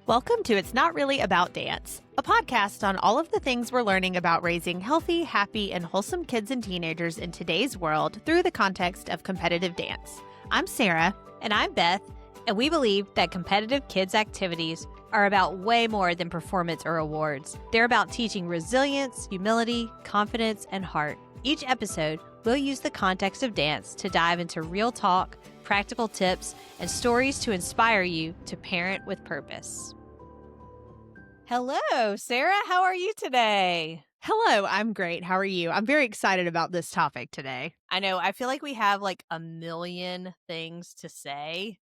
Welcome to It's Not Really About Dance, a podcast on all of the things we're learning about raising healthy, happy, and wholesome kids and teenagers in today's world through the context of competitive dance. I'm Sarah. And I'm Beth, and we believe that competitive kids' activities are about way more than performance or awards. They're about teaching resilience, humility, confidence, and heart. Each episode, we'll use the context of dance to dive into real talk, practical tips, and stories to inspire you to parent with purpose. Hello, Sarah. How are you today? Hello, I'm great. How are you? I'm very excited about this topic today. I know. I feel like we have like a million things to say,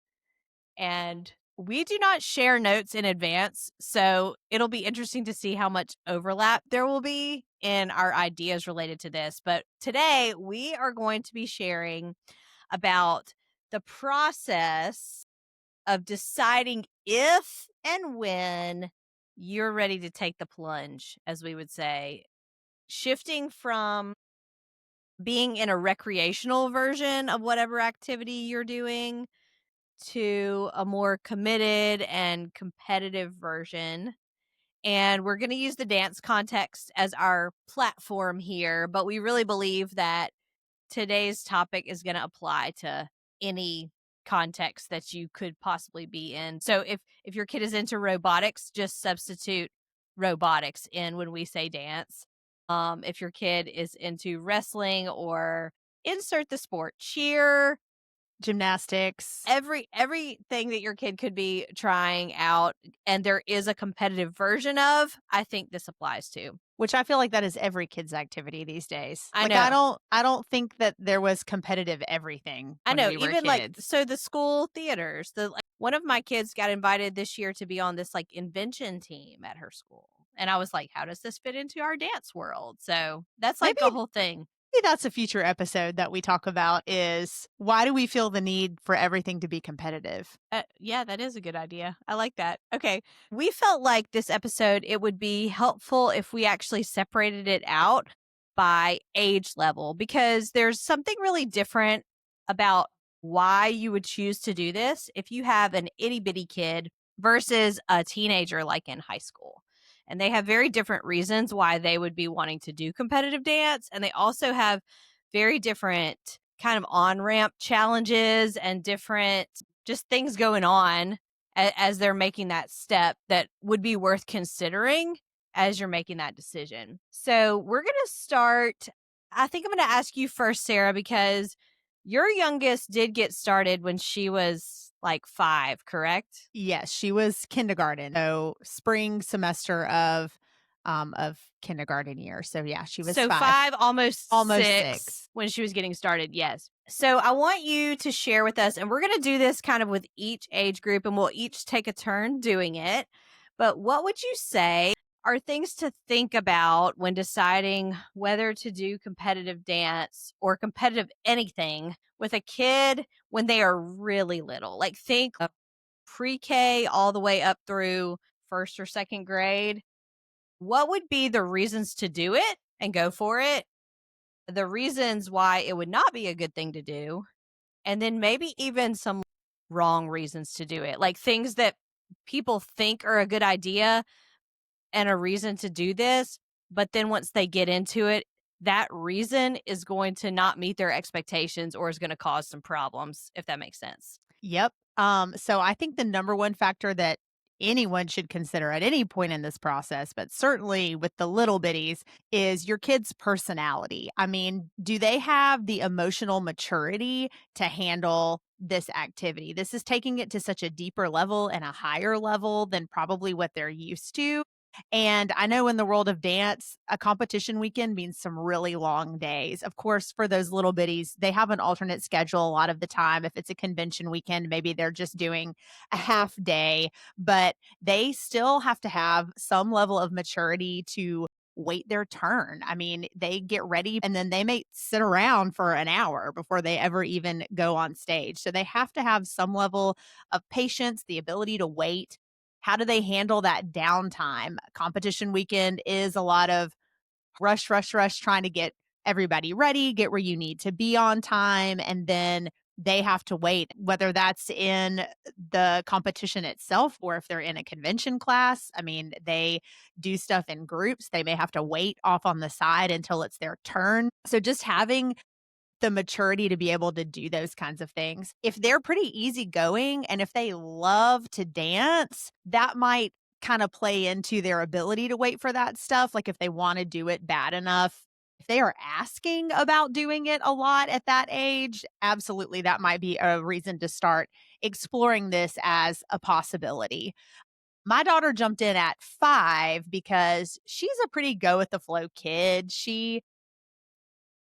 and we do not share notes in advance. So it'll be interesting to see how much overlap there will be in our ideas related to this. But today we are going to be sharing about the process of deciding if and when you're ready to take the plunge, as we would say, shifting from being in a recreational version of whatever activity you're doing to a more committed and competitive version. And we're going to use the dance context as our platform here, but we really believe that today's topic is going to apply to any context that you could possibly be in. So if your kid is into robotics, just substitute robotics in when we say dance. If your kid is into wrestling, or insert the sport, cheer, Gymnastics. everything that your kid could be trying out and there is a competitive version of, I think this applies to. Which I feel like that is every kid's activity these days. I Like, know. I don't think that there was competitive everything I when know, we were even like, kids. so the school theaters, one of my kids got invited this year to be on this like invention team at her school. And I was like, how does this fit into our dance world? So that's like Maybe the whole thing. Maybe that's a future episode that we talk about is why do we feel the need for everything to be competitive? Yeah, that is a good idea. I like that. Okay. We felt like this episode, it would be helpful if we actually separated it out by age level, because there's something really different about why you would choose to do this if you have an itty bitty kid versus a teenager like in high school. And they have very different reasons why they would be wanting to do competitive dance. And they also have very different kind of on-ramp challenges and different just things going on as they're making that step that would be worth considering as you're making that decision. So we're going to start. I think I'm going to ask you first, Sarah, because your youngest did get started when she was like 5, correct? Yes, she was kindergarten. So spring semester of kindergarten year. So yeah, she was So 5. 5, almost 6 6. when she was getting started. Yes. So I want you to share with us, and we're going to do this kind of with each age group, and we'll each take a turn doing it. But what would you say are things to think about when deciding whether to do competitive dance or competitive anything with a kid when they are really little? Like, think of pre-K all the way up through first or second grade. What would be the reasons to do it and go for it? The reasons why it would not be a good thing to do, and then maybe even some wrong reasons to do it, like things that people think are a good idea and a reason to do this, but then once they get into it, that reason is going to not meet their expectations or is going to cause some problems, if that makes sense. Yep. So I think the number one factor that anyone should consider at any point in this process, but certainly with the little bitties, is your kid's personality. I mean, do they have the emotional maturity to handle this activity? This is taking it to such a deeper level and a higher level than probably what they're used to. And I know in the world of dance, a competition weekend means some really long days. Of course, for those little bitties, they have an alternate schedule a lot of the time. If it's a convention weekend, maybe they're just doing a half day, but they still have to have some level of maturity to wait their turn. I mean, they get ready and then they may sit around for an hour before they ever even go on stage. So they have to have some level of patience, the ability to wait. How do they handle that downtime? Competition weekend is a lot of rush, rush, rush, trying to get everybody ready, get where you need to be on time, and then they have to wait, whether that's in the competition itself or if they're in a convention class. I mean, they do stuff in groups. They may have to wait off on the side until it's their turn. So just having the maturity to be able to do those kinds of things. If they're pretty easygoing and if they love to dance, that might kind of play into their ability to wait for that stuff. Like if they want to do it bad enough, if they are asking about doing it a lot at that age, absolutely that might be a reason to start exploring this as a possibility. My daughter jumped in at 5 because she's a pretty go with the flow kid. She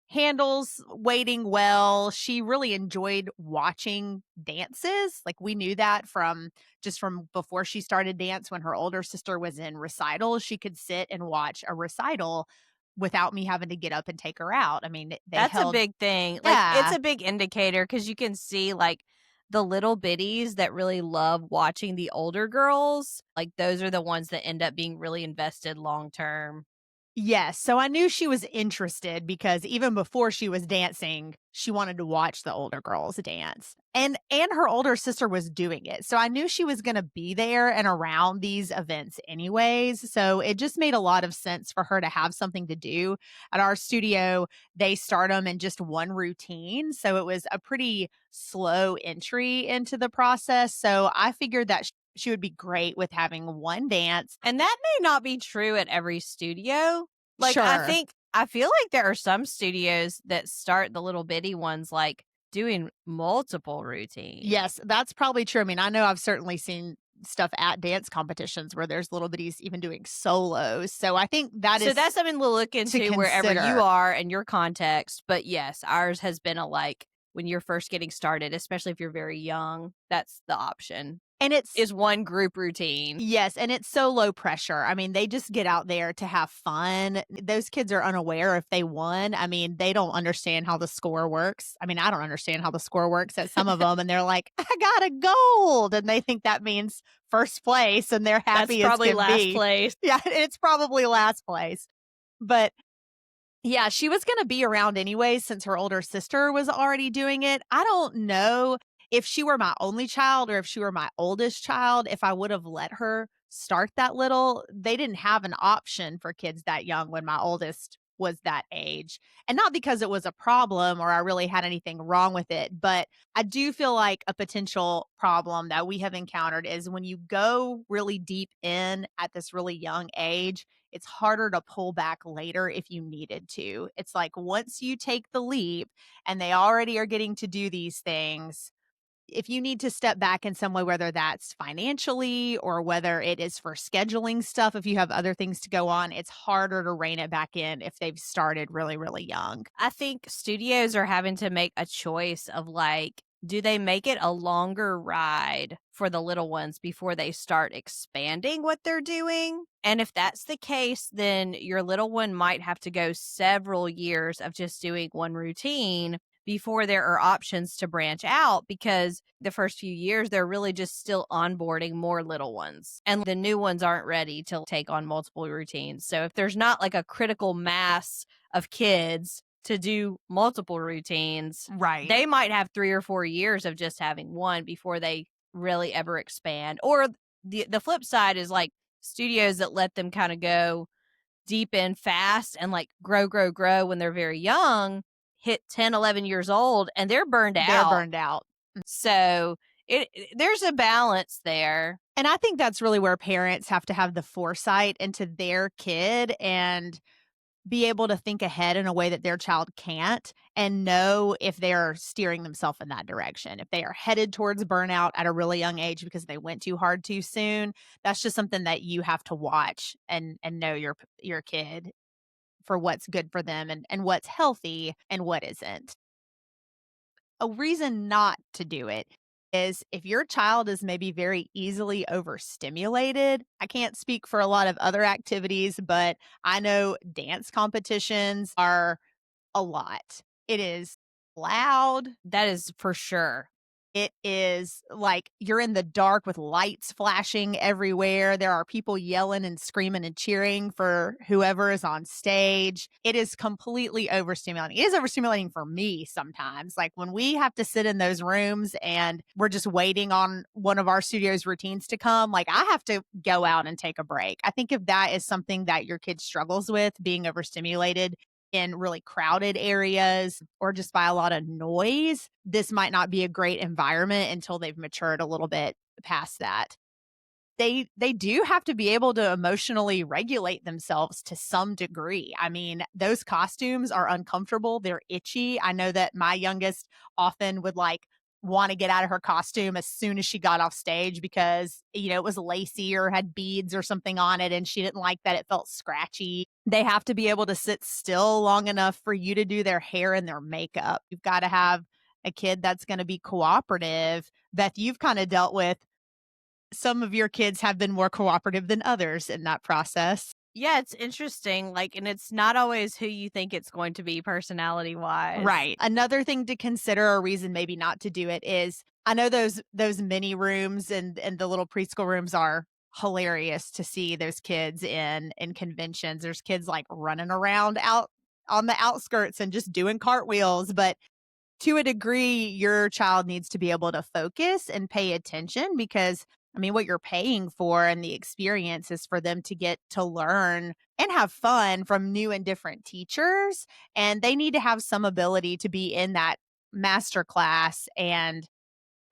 handles waiting well. She really enjoyed watching dances. Like we knew that from just from before she started dance when her older sister was in recitals, she could sit and watch a recital without me having to get up and take her out. I mean, they That's a held. big thing. Like, it's Yeah. a big indicator because you can see, like, the little biddies that really love watching the older girls, like, those are the ones that end up being really invested long term. Yes, so I knew she was interested because even before she was dancing, she wanted to watch the older girls dance. And her older sister was doing it. So I knew she was going to be there and around these events anyways, so it just made a lot of sense for her to have something to do. At our studio, they start them in just one routine, so it was a pretty slow entry into the process. So I figured that she would be great with having one dance. And that may not be true at every studio. Like, Sure. I feel like there are some studios that start the little bitty ones, like, doing multiple routines. Yes, that's probably true. I mean, I know I've certainly seen stuff at dance competitions where there's little bitties even doing solos. So I think that So is that's something to look to into wherever you consider. are and your context, but yes, ours has been a, like, when you're first getting started, especially if you're very young, that's the option, And it's is one group routine. yes, and it's so low pressure. I mean, they just get out there to have fun. Those kids are unaware if they won. I mean, they don't understand how the score works. I mean, I don't understand how the score works at some of them, and they're like, "I got a gold," and they think that means first place, and they're That's happy as probably can last be. place. Yeah, it's probably last place. But yeah, she was gonna be around anyways since her older sister was already doing it. I don't know if she were my only child or if she were my oldest child, if I would have let her start that little. They didn't have an option for kids that young when my oldest was that age. And not because it was a problem or I really had anything wrong with it, but I do feel like a potential problem that we have encountered is when you go really deep in at this really young age, it's harder to pull back later if you needed to. It's like once you take the leap and they already are getting to do these things, if you need to step back in some way, whether that's financially or whether it is for scheduling stuff, if you have other things to go on, it's harder to rein it back in if they've started really, really young. I think studios are having to make a choice of, like, do they make it a longer ride for the little ones before they start expanding what they're doing? And if that's the case, then your little one might have to go several years of just doing one routine before there are options to branch out, because the first few years they're really just still onboarding more little ones and the new ones aren't ready to take on multiple routines. So if there's not like a critical mass of kids to do multiple routines, Right. they might have 3 or 4 years of just having one before they really ever expand. Or the flip side is, like, studios that let them kinda go deep in fast and, like, grow, grow, grow when they're very young, hit 10, 11 years old, and they're burned They're out. burned out. So, there's a balance there. And I think that's really where parents have to have the foresight into their kid and be able to think ahead in a way that their child can't and know if they're steering themselves in that direction. If they are headed towards burnout at a really young age because they went too hard too soon, that's just something that you have to watch and know your kid for what's good for them and what's healthy and what isn't. A reason not to do it is if your child is maybe very easily overstimulated. I can't speak for a lot of other activities, but I know dance competitions are a lot. It is loud. That is for sure. It is like you're in the dark with lights flashing everywhere. There are people yelling and screaming and cheering for whoever is on stage. It is completely overstimulating. It is overstimulating for me sometimes. Like when we have to sit in those rooms and we're just waiting on one of our studio's routines to come, like I have to go out and take a break. I think if that is something that your kid struggles with, being overstimulated, in really crowded areas or just by a lot of noise, this might not be a great environment until they've matured a little bit past that. They do have to be able to emotionally regulate themselves to some degree. I mean, those costumes are uncomfortable, they're itchy. I know that my youngest often would, like, wanna get out of her costume as soon as she got off stage because, it was lacy or had beads or something on it, and she didn't like that it felt scratchy. They have to be able to sit still long enough for you to do their hair and their makeup. You've gotta have a kid that's gonna be cooperative. Beth, you've kinda dealt with some of your kids have been more cooperative than others in that process. Yeah, it's interesting, like, and it's not always who you think it's going to be personality-wise. Right. Another thing to consider, a reason maybe not to do it is I know those mini rooms and the little preschool rooms are hilarious to see those kids in conventions. There's kids like running around out on the outskirts and just doing cartwheels, but to a degree, your child needs to be able to focus and pay attention because, I mean, what you're paying for and the experience is for them to get to learn and have fun from new and different teachers. And they need to have some ability to be in that master class and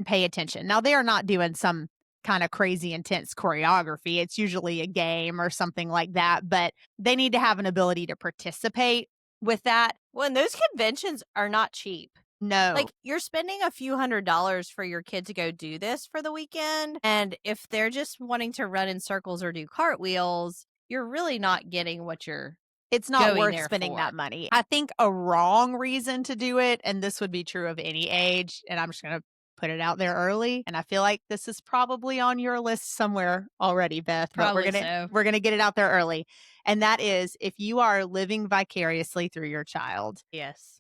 pay attention. Now, they are not doing some kind of crazy intense choreography. It's usually a game or something like that, but they need to have an ability to participate with that. Well, and those conventions are not cheap. No, Like, you're spending a few $100s for your kid to go do this for the weekend, and if they're just wanting to run in circles or do cartwheels, you're really not getting what you're it's not going worth there spending for. that money. I think a wrong reason to do it, and this would be true of any age, and I'm just gonna put it out there early, and I feel like this is probably on your list somewhere already, Beth, but we're Probably gonna so. we're gonna get it out there early. And that is if you are living vicariously through your child. Yes.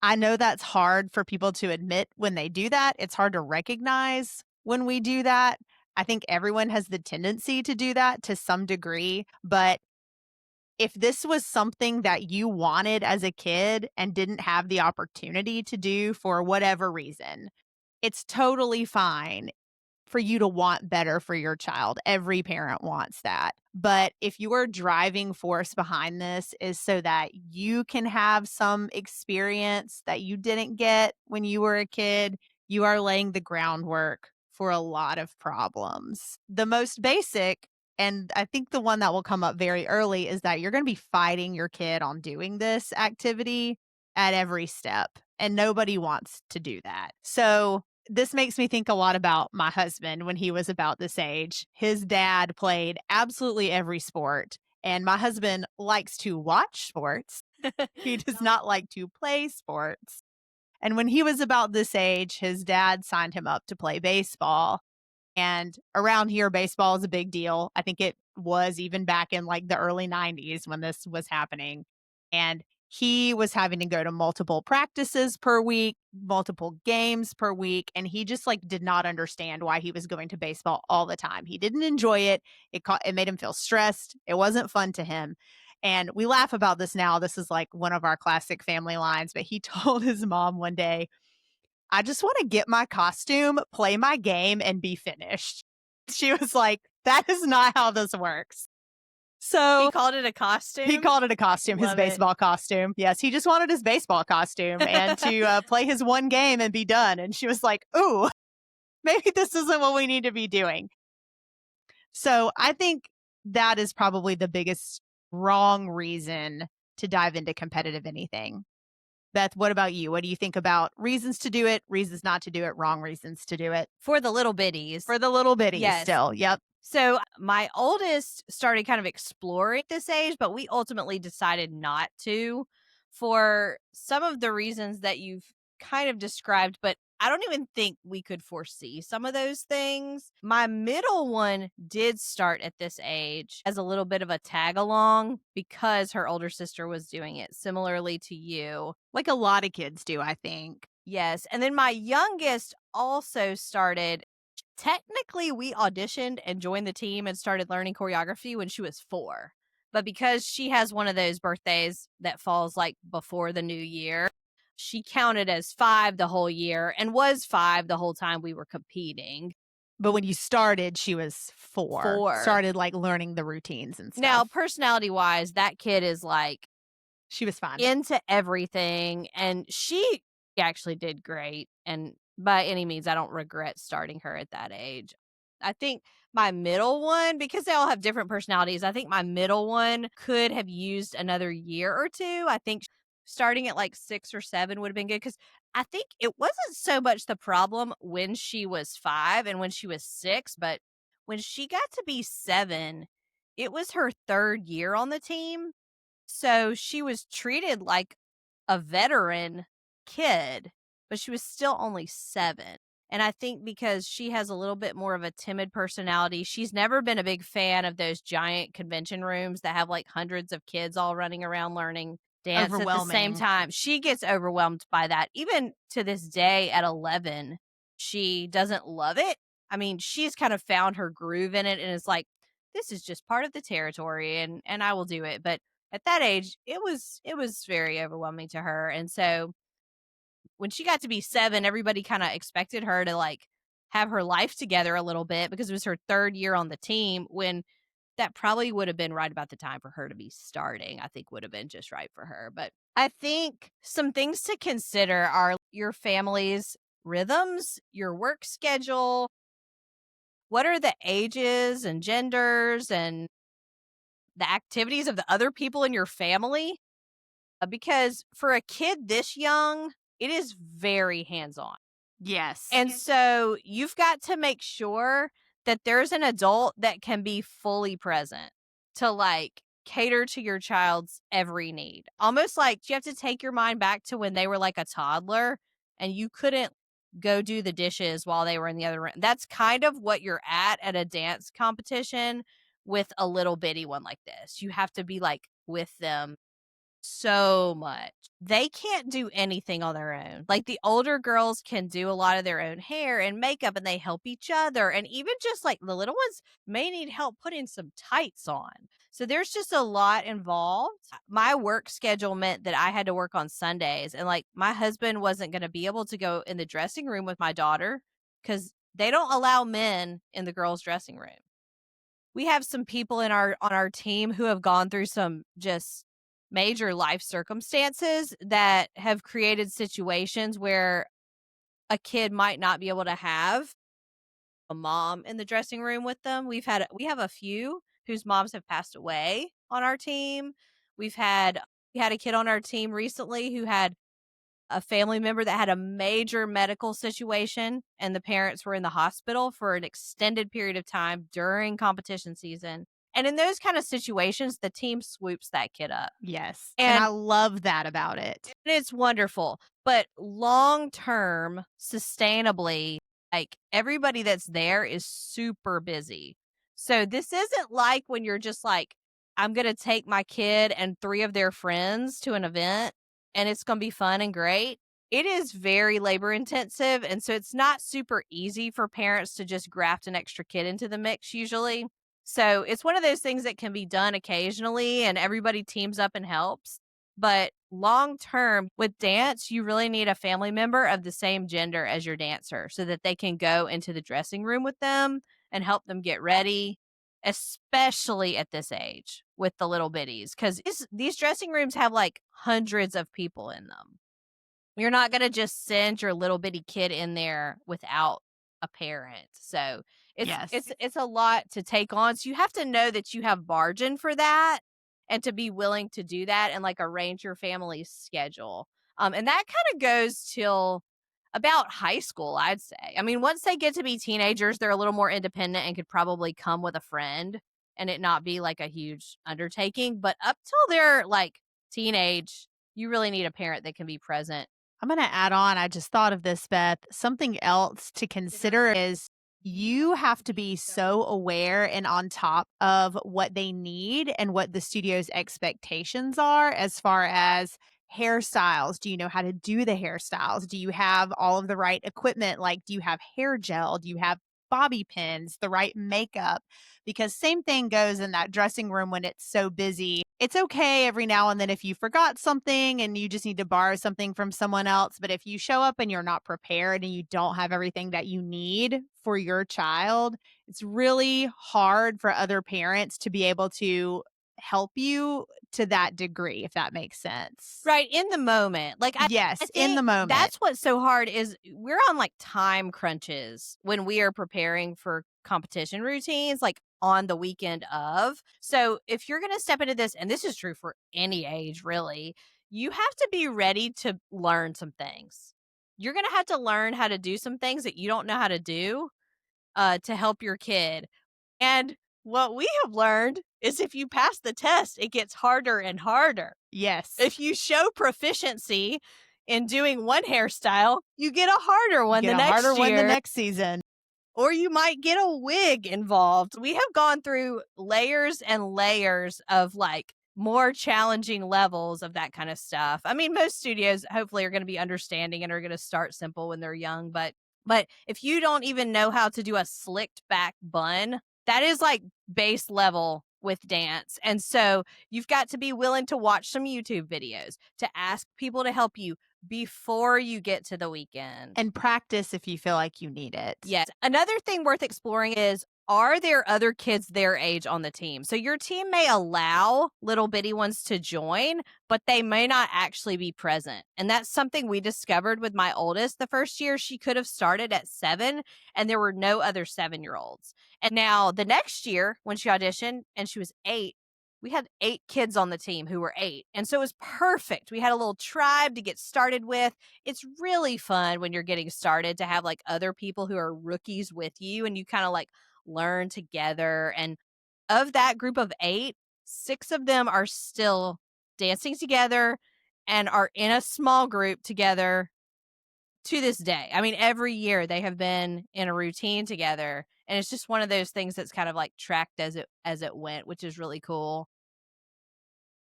I know that's hard for people to admit when they do that. It's hard to recognize when we do that. I think everyone has the tendency to do that to some degree, but if this was something that you wanted as a kid and didn't have the opportunity to do for whatever reason, it's totally fine for you to want better for your child. Every parent wants that. But if your driving force behind this is so that you can have some experience that you didn't get when you were a kid, you are laying the groundwork for a lot of problems. The most basic, and I think the one that will come up very early, is that you're going to be fighting your kid on doing this activity at every step. And nobody wants to do that. So this makes me think a lot about my husband when he was about this age. His dad played absolutely every sport, and my husband likes to watch sports. He does not like to play sports. And when he was about this age, his dad signed him up to play baseball. And around here, baseball is a big deal. I think it was even back in like the early 90s when this was happening. And he was having to go to multiple practices per week, multiple games per week. And he just like did not understand why he was going to baseball all the time. He didn't enjoy it. It made him feel stressed. It wasn't fun to him. And we laugh about this now. This is like one of our classic family lines. But he told his mom one day, I just want to get my costume, play my game, and be finished. She was like, that is not how this works. He So called it a he costume? called it a costume, his Love it. baseball costume. Yes, he just wanted his baseball costume and to play his one game and be done. And she was like, ooh, maybe this isn't what we need to be doing. So I think that is probably the biggest wrong reason to dive into competitive anything. Beth, what about you? What do you think about reasons to do it, reasons not to do it, wrong reasons to do it? For the little bitties. For the little bitties Yes. still. Yep. So my oldest started kind of exploring this age, but we ultimately decided not to for some of the reasons that you've kind of described, but I don't even think we could foresee some of those things. My middle one did start at this age as a little bit of a tag along because her older sister was doing it similarly to you. Like a lot of kids do, I think. Yes, and then my youngest also started technically, we auditioned and joined the team and started learning choreography when she was 4, but because she has one of those birthdays that falls, like, before the new year, she counted as 5 the whole year and was 5 the whole time we were competing. But when you started, she was 4, 4. started, like, learning the routines and Now, stuff. personality-wise, that kid is, like, She was fine. into everything, and she actually did great, and by any means, I don't regret starting her at that age. I think my middle one, because they all have different personalities, I think my middle one could have used another year or 2. I think starting at, like, 6 or 7 would have been good because I think it wasn't so much the problem when she was 5 and when she was 6, but when she got to be 7, it was her 3rd year on the team, so she was treated like a veteran kid, but she was still only 7. And I think because she has a little bit more of a timid personality, she's never been a big fan of those giant convention rooms that have like hundreds of kids all running around learning dance at the same Overwhelming. time. She gets overwhelmed by that. Even to this day at 11, she doesn't love it. I mean, she's kind of found her groove in it and is like, this is just part of the territory and I will do it. But at that age, it was very overwhelming to her, and so when she got to be 7, everybody kinda expected her to, like, have her life together a little bit because it was her 3rd year on the team when that probably would have been right about the time for her to be starting, I think would have been just right for her, but I think some things to consider are your family's rhythms, your work schedule, what are the ages and genders and the activities of the other people in your family. Because for a kid this young, it is very hands-on. Yes. And so you've got to make sure that there's an adult that can be fully present to like cater to your child's every need. Almost like you have to take your mind back to when they were like a toddler and you couldn't go do the dishes while they were in the other room. That's kind of what you're at a dance competition with a little bitty one like this. You have to be like with them so much. They can't do anything on their own. Like, the older girls can do a lot of their own hair and makeup, and they help each other, and even just, like, the little ones may need help putting some tights on. So there's just a lot involved. My work schedule meant that I had to work on Sundays, and, like, my husband wasn't gonna be able to go in the dressing room with my daughter because they don't allow men in the girls' dressing room. We have some people in our on our team who have gone through some just major life circumstances that have created situations where a kid might not be able to have a mom in the dressing room with them. We have a few whose moms have passed away on our team. We've had we had a kid on our team recently who had a family member that had a major medical situation and the parents were in the hospital for an extended period of time during competition season. And in those kind of situations, the team swoops that kid up. Yes, and I And love that about it. it's wonderful. But long term, sustainably, like everybody that's there is super busy. So this isn't like when you're just like, I'm going to take my kid and 3 of their friends to an event and it's going to be fun and great. It is very labor intensive. And so it's not super easy for parents to just graft an extra kid into the mix usually. So it's one of those things that can be done occasionally and everybody teams up and helps. But long term with dance, you really need a family member of the same gender as your dancer so that they can go into the dressing room with them and help them get ready, especially at this age with the little bitties. Because these dressing rooms have like hundreds of people in them. You're not gonna just send your little bitty kid in there without a parent. So it's Yes. it's it's a lot to take on. So you have to know that you have margin for that and to be willing to do that and like arrange your family's schedule. And that kind of goes till about high school, I'd say. I mean, once they get to be teenagers, they're a little more independent and could probably come with a friend and it not be like a huge undertaking. But up till they're like teenage, you really need a parent that can be present. I'm gonna add on, I just thought of this, Beth. Something else to consider is you have to be so aware and on top of what they need and what the studio's expectations are as far as Hairstyles. Do you know how to do the hairstyles? Do you have all of the right equipment? Like, do you have hair gel? Do you have bobby pins, the right makeup? Because same thing goes in that dressing room when it's so busy. It's okay every now and then if you forgot something and you just need to borrow something from someone else. But if you show up and you're not prepared and you don't have everything that you need for your child, it's really hard for other parents to be able to help you to that degree, if that makes sense. Right, in the moment. Like, I Yes, in the think moment. that's what's so hard is we're on, like, time crunches when we are preparing for competition routines, like, on the weekend of. So, if you're gonna step into this, and this is true for any age, really, you have to be ready to learn some things. You're gonna have to learn how to do some things that you don't know how to do, to help your kid. And what we have learned is if you pass the test, it gets harder and harder. Yes. If you show proficiency in doing one hairstyle, you get a harder You one get the a harder next one the year, next season. or you might get a wig involved. We have gone through layers and layers of like more challenging levels of that kind of stuff. I mean, most studios hopefully are going to be understanding and are going to start simple when they're young, but if you don't even know how to do a slicked back bun, that is like base level with dance. And so you've got to be willing to watch some YouTube videos, to ask people to help you before you get to the weekend. And practice if you feel like you need it. Yes. Another thing worth exploring is, are there other kids their age on the team? So your team may allow little bitty ones to join, but they may not actually be present. And that's something we discovered with my oldest. The first year she could have started at 7 and there were no other 7-year-olds. And now the next year when she auditioned and she was 8, we had 8 kids on the team who were 8. And so it was perfect. We had a little tribe to get started with. It's really fun when you're getting started to have like other people who are rookies with you and you kind of like learn together. And of that group of 8, 6 of them are still dancing together and are in a small group together to this day. I mean, every year they have been in a routine together. And it's just one of those things that's kind of like tracked as it went, which is really cool.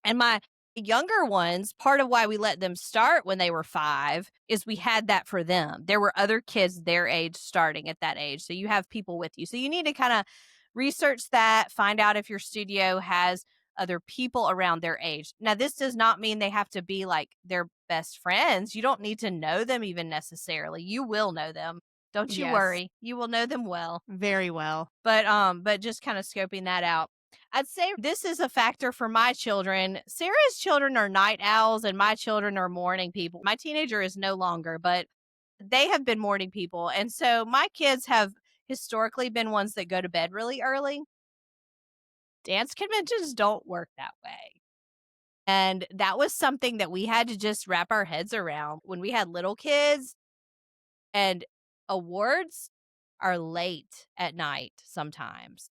And my younger ones, part of why we let them start when they were 5 is we had that for them. There were other kids their age starting at that age. So you have people with you. So you need to kind of research that, find out if your studio has other people around their age. Now, this does not mean they have to be like their best friends. You don't need to know them even necessarily. You will know them. Don't you Yes. worry. You will know them well. Very well. But just kind of scoping that out. I'd say this is a factor for my children. Sarah's children are night owls and my children are morning people. My teenager is no longer, but they have been morning people. And so my kids have historically been ones that go to bed really early. Dance conventions don't work that way. And that was something that we had to just wrap our heads around when we had little kids, and awards are late at night sometimes.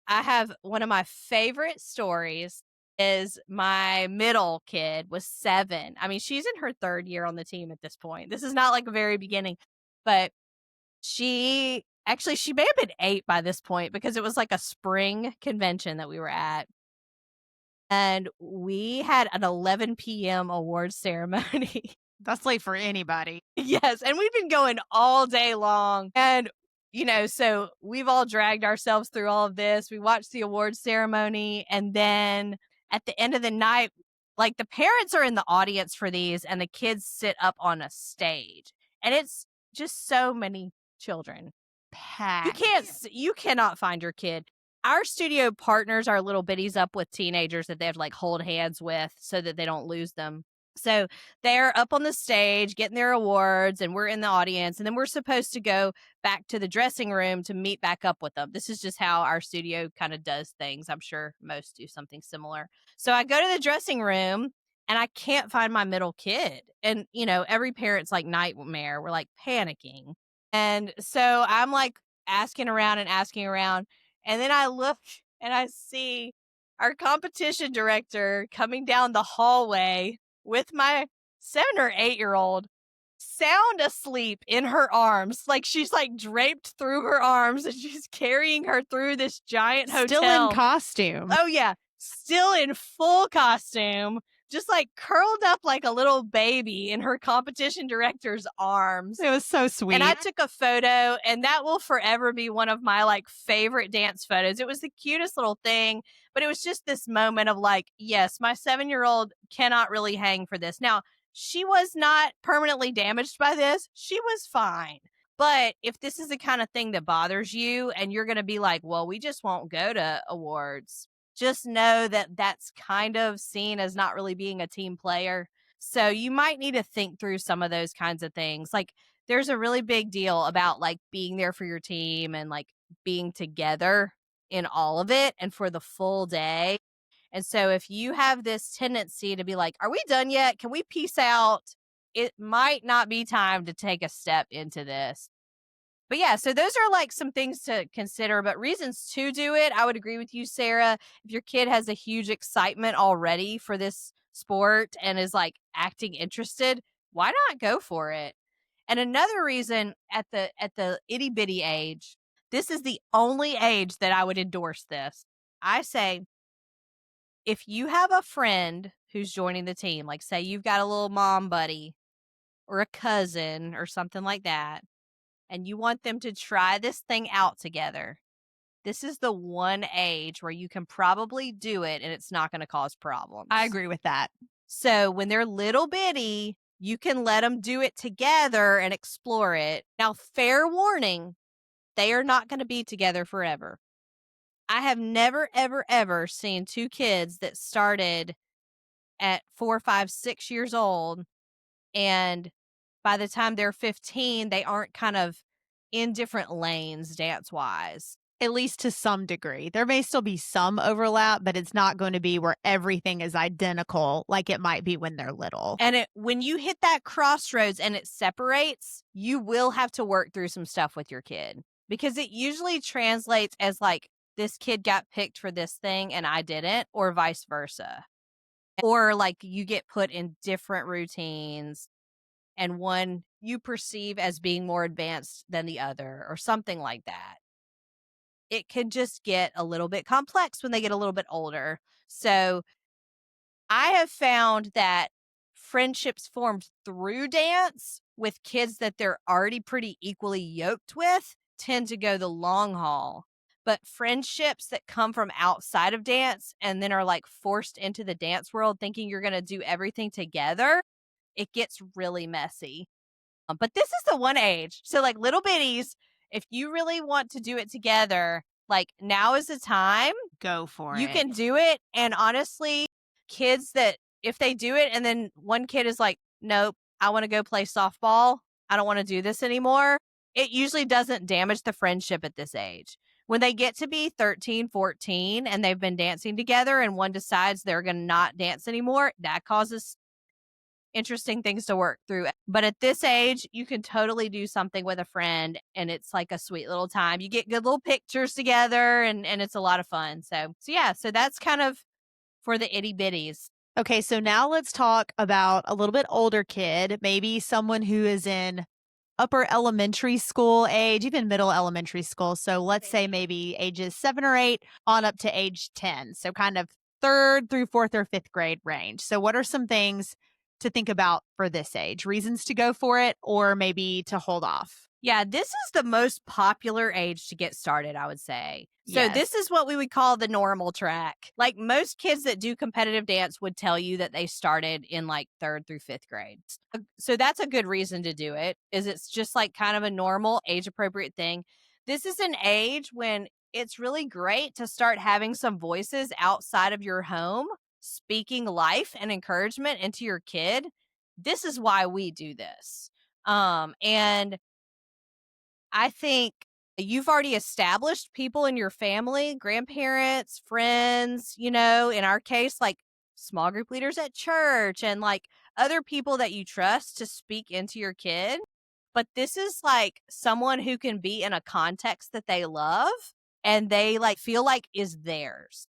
I have one of my favorite stories is my middle kid was 7. I mean, she's in her 3rd year on the team at this point. This is not like a very beginning, but she may have been 8 by this point because it was like a spring convention that we were at. And we had an 11 p.m. award ceremony. That's late for anybody. Yes, and we've been going all day long. And, so we've all dragged ourselves through all of this. We watched the awards ceremony. And then at the end of the night, like the parents are in the audience for these and the kids sit up on a stage. And it's just so many children. Packed. You cannot find your kid. Our studio partners our little bitties up with teenagers that they have to like hold hands with so that they don't lose them. So they're up on the stage getting their awards and we're in the audience, and then we're supposed to go back to the dressing room to meet back up with them. This is just how our studio kind of does things. I'm sure most do something similar. So I go to the dressing room and I can't find my middle kid. And, every parent's like nightmare. We're like panicking. And so I'm like asking around and asking around. And then I look and I see our competition director coming down the hallway with my 7 or 8-year-old sound asleep in her arms. Like she's like draped through her arms and she's carrying her through this giant Still in hotel. costume. Oh, yeah. Still in full costume just like curled up like a little baby in her competition director's arms. It was so And I sweet. took a photo, and that will forever be one of my like favorite dance photos. It was the cutest little thing, but it was just this moment of like, yes, my 7-year-old cannot really hang for this. Now, she was not permanently damaged by this. She was fine. But if this is the kind of thing that bothers you and you're going to be like, well, we just won't go to awards, just know that that's kind of seen as not really being a team player. So you might need to think through some of those kinds of things. Like, there's a really big deal about like being there for your team and like being together in all of it and for the full day. And so if you have this tendency to be like, are we done yet? Can we peace out? It might not be time to take a step into this. But yeah, so those are like some things to consider, but reasons to do it. I would agree with you, Sarah. If your kid has a huge excitement already for this sport and is like acting interested, why not go for it? And another reason at the itty bitty age, this is the only age that I would endorse this. I say if you have a friend who's joining the team, like say you've got a little mom buddy or a cousin or something like that, and you want them to try this thing out together, this is the one age where you can probably do it and it's not going to cause I problems. agree with that. So when they're little bitty, you can let them do it together and explore it. Now, fair warning, they are not going to be together forever. I have never, ever, ever seen two kids that started at 4, 5, 6 years old, and by the time they're 15, they aren't kind of in different lanes dance wise. At least to some degree. There may still be some overlap, but it's not going to be where everything is identical like it might be when they're little. And when you hit that crossroads and it separates, you will have to work through some stuff with your kid because it usually translates as like, this kid got picked for this thing and I didn't, or vice versa. Or like you get put in different routines and one you perceive as being more advanced than the other or something like that. It can just get a little bit complex when they get a little bit older. So I have found that friendships formed through dance with kids that they're already pretty equally yoked with tend to go the long haul. But friendships that come from outside of dance and then are like forced into the dance world thinking you're going to do everything together, it gets really messy. But this is the one age. So, like little bitties, if you really want to do it together, like now is the time. Go for You it. can do it. And honestly, kids that if they do it and then one kid is like, nope, I want to go play softball. I don't want to do this anymore. It usually doesn't damage the friendship at this age. When they get to be 13, 14, and they've been dancing together and one decides they're going to not dance anymore, that causes interesting things to work through. But at this age, you can totally do something with a friend and it's like a sweet little time. You get good little pictures together and it's a lot of fun. So yeah, so that's kind of for the itty bitties. Okay, so now let's talk about a little bit older kid, maybe someone who is in upper elementary school age, even middle elementary school. So let's say maybe ages 7 or 8 on up to age 10. So kind of 3rd through 4th or 5th grade range. So what are some things to think about for this age? Reasons to go for it or maybe to hold off? Yeah, this is the most popular age to get started, I would say. So Yes. this is what we would call the normal track. Like most kids that do competitive dance would tell you that they started in like 3rd through 5th grade. So that's a good reason to do it. Is it's just like kind of a normal age appropriate thing. This is an age when it's really great to start having some voices outside of your home speaking life and encouragement into your kid. This is why we do this. And I think you've already established people in your family, grandparents, friends, in our case, like small group leaders at church and like other people that you trust to speak into your kid. But this is like someone who can be in a context that they love and they like feel like is theirs.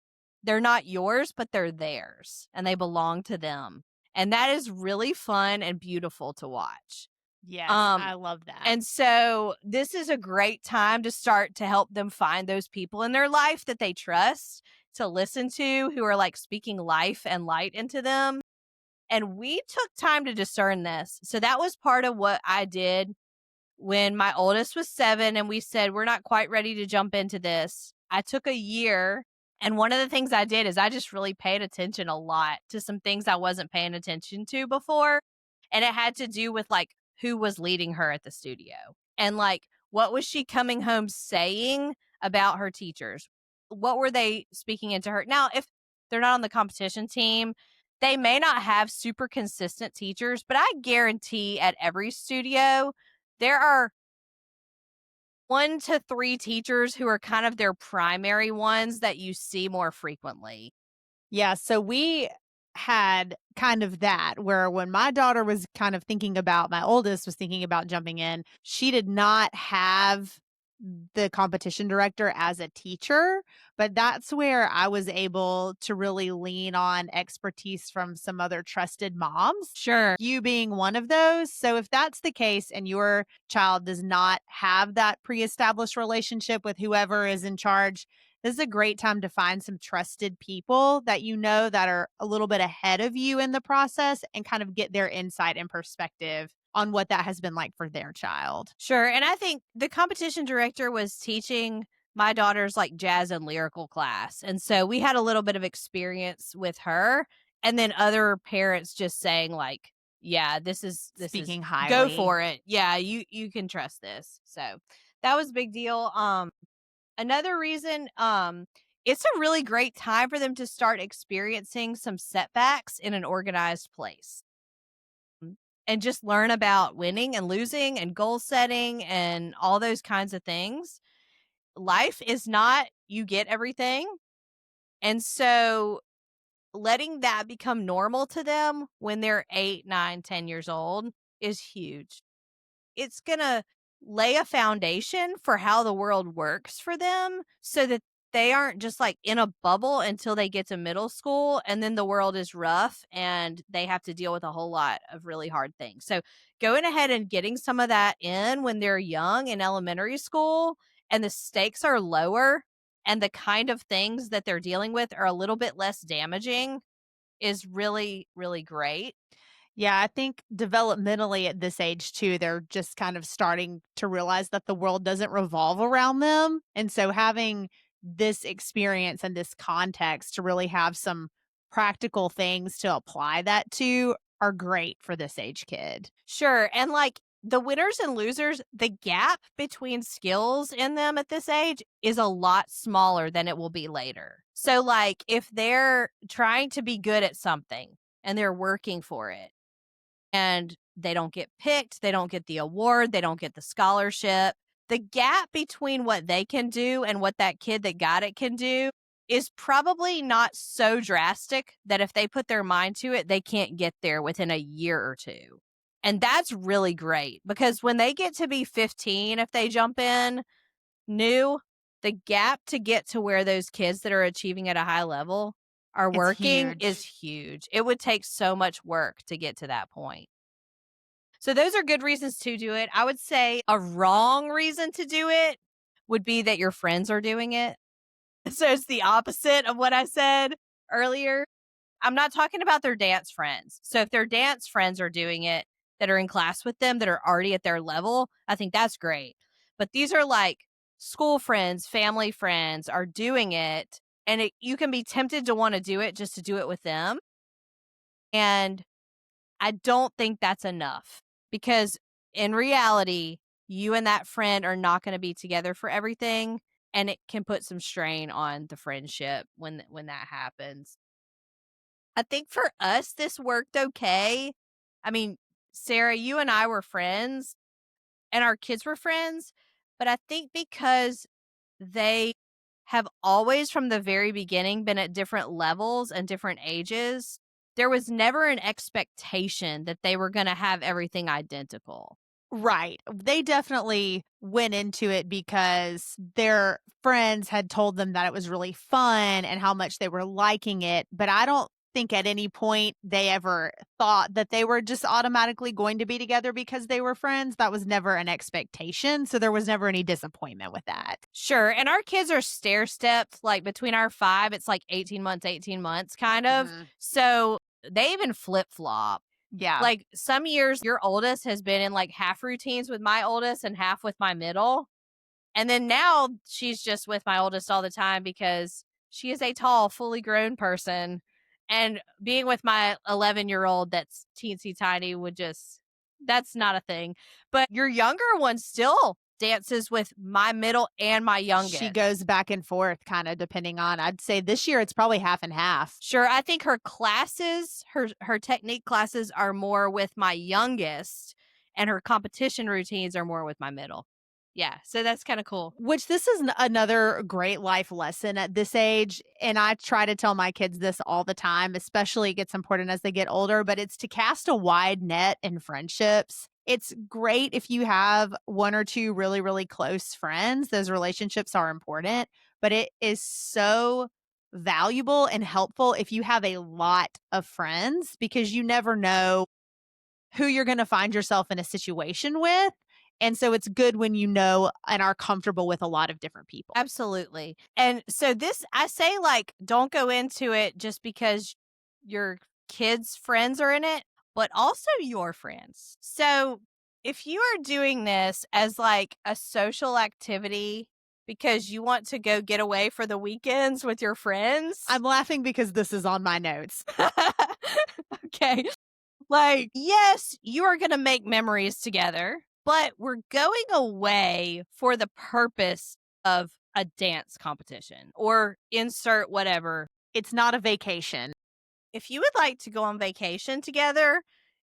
They're not yours, but they're theirs and they belong to them. And that is really fun and beautiful to watch. Yes, Um, I love that. and so this is a great time to start to help them find those people in their life that they trust to listen to who are like speaking life and light into them. And we took time to discern this. So that was part of what I did when my oldest was 7 and we said, we're not quite ready to jump into this. I took a year. And one of the things I did is I just really paid attention a lot to some things I wasn't paying attention to before. And it had to do with like who was leading her at the studio and like what was she coming home saying about her teachers? What were they speaking into her? Now, if they're not on the competition team, they may not have super consistent teachers, but I guarantee at every studio, there are 1 to 3 teachers who are kind of their primary ones that you see more frequently. Yeah, so we had kind of that where when my daughter was kind of thinking about my oldest was thinking about jumping in, she did not have the competition director as a teacher, but that's where I was able to really lean on expertise from some other trusted moms, Sure. you being one of those. So if that's the case and your child does not have that pre-established relationship with whoever is in charge, this is a great time to find some trusted people that you know that are a little bit ahead of you in the process and kind of get their insight and perspective on what that has been like for their child. Sure, and I think the competition director was teaching my daughter's, like, jazz and lyrical class, and so we had a little bit of experience with her, and then other parents just saying, like, "Yeah, this is Speaking go highly. for it. Yeah, you can trust this." So, that was a big deal. Another reason, it's a really great time for them to start experiencing some setbacks in an organized place. And just learn about winning and losing and goal setting and all those kinds of things. Life is not you get everything. And so letting that become normal to them when they're 8, 9, 10 years old is huge. It's gonna lay a foundation for how the world works for them so that they aren't just like in a bubble until they get to middle school and then the world is rough and they have to deal with a whole lot of really hard things. So going ahead and getting some of that in when they're young in elementary school and the stakes are lower and the kind of things that they're dealing with are a little bit less damaging is really, really great. Yeah, I think developmentally at this age too, they're just kind of starting to realize that the world doesn't revolve around them. And so having this experience and this context to really have some practical things to apply that to are great for this age kid. Sure, and, like, the winners and losers, the gap between skills in them at this age is a lot smaller than it will be later. So, like, if they're trying to be good at something and they're working for it and they don't get picked, they don't get the award, they don't get the scholarship, the gap between what they can do and what that kid that got it can do is probably not so drastic that if they put their mind to it, they can't get there within a year or 2. And that's really great because when they get to be 15, if they jump in new, the gap to get to where those kids that are achieving at a high level are It's working is huge. huge. It would take so much work to get to that point. So those are good reasons to do it. I would say a wrong reason to do it would be that your friends are doing it. So it's the opposite of what I said earlier. I'm not talking about their dance friends. So if their dance friends are doing it that are in class with them that are already at their level, I think that's great. But these are like school friends, family friends are doing it. And you can be tempted to want to do it just to do it with them. And I don't think that's enough because in reality, you and that friend are not going to be together for everything. And it can put some strain on the friendship when that happens. I think for us, this worked okay. I mean, Sarah, you and I were friends and our kids were friends, but I think because they have always from the very beginning been at different levels and different ages, there was never an expectation that they were going to have everything identical. Right. They definitely went into it because their friends had told them that it was really fun and how much they were liking it. But I don't think at any point they ever thought that they were just automatically going to be together because they were friends. That was never an expectation. So there was never any disappointment with that. Sure. And our kids are stair stepped, like between our 5, it's like 18 months, 18 months kind of. Mhm. So they even flip-flop. Yeah. Like, some years, your oldest has been in, like, half routines with my oldest and half with my middle, and then now she's just with my oldest all the time because she is a tall, fully grown person, and being with my 11-year-old that's teensy tiny would just that's not a thing. But your younger one still dances with my middle and my She youngest. goes back and forth kinda depending on I'd say this year it's probably half and half. Sure, I think her classes, her technique classes are more with my youngest, and her competition routines are more with my middle. Yeah, so that's kinda cool. Which this is another great life lesson at this age, and I try to tell my kids this all the time, especially it gets important as they get older, but it's to cast a wide net in friendships. It's great if you have 1 or 2 really, really close friends, those relationships are important, but it is so valuable and helpful if you have a lot of friends because you never know who you're gonna find yourself in a situation with, and so it's good when you know and are comfortable with a lot of different people. Absolutely. And so this I say, like, don't go into it just because your kids' friends are in it, but also your friends. So if you are doing this as like a social activity because you want to go get away for the weekends with your friends. I'm laughing because this is on my notes. Okay. Like, yes, you are going to make memories together, but we're going away for the purpose of a dance competition or insert whatever. It's not a vacation. If you would like to go on vacation together,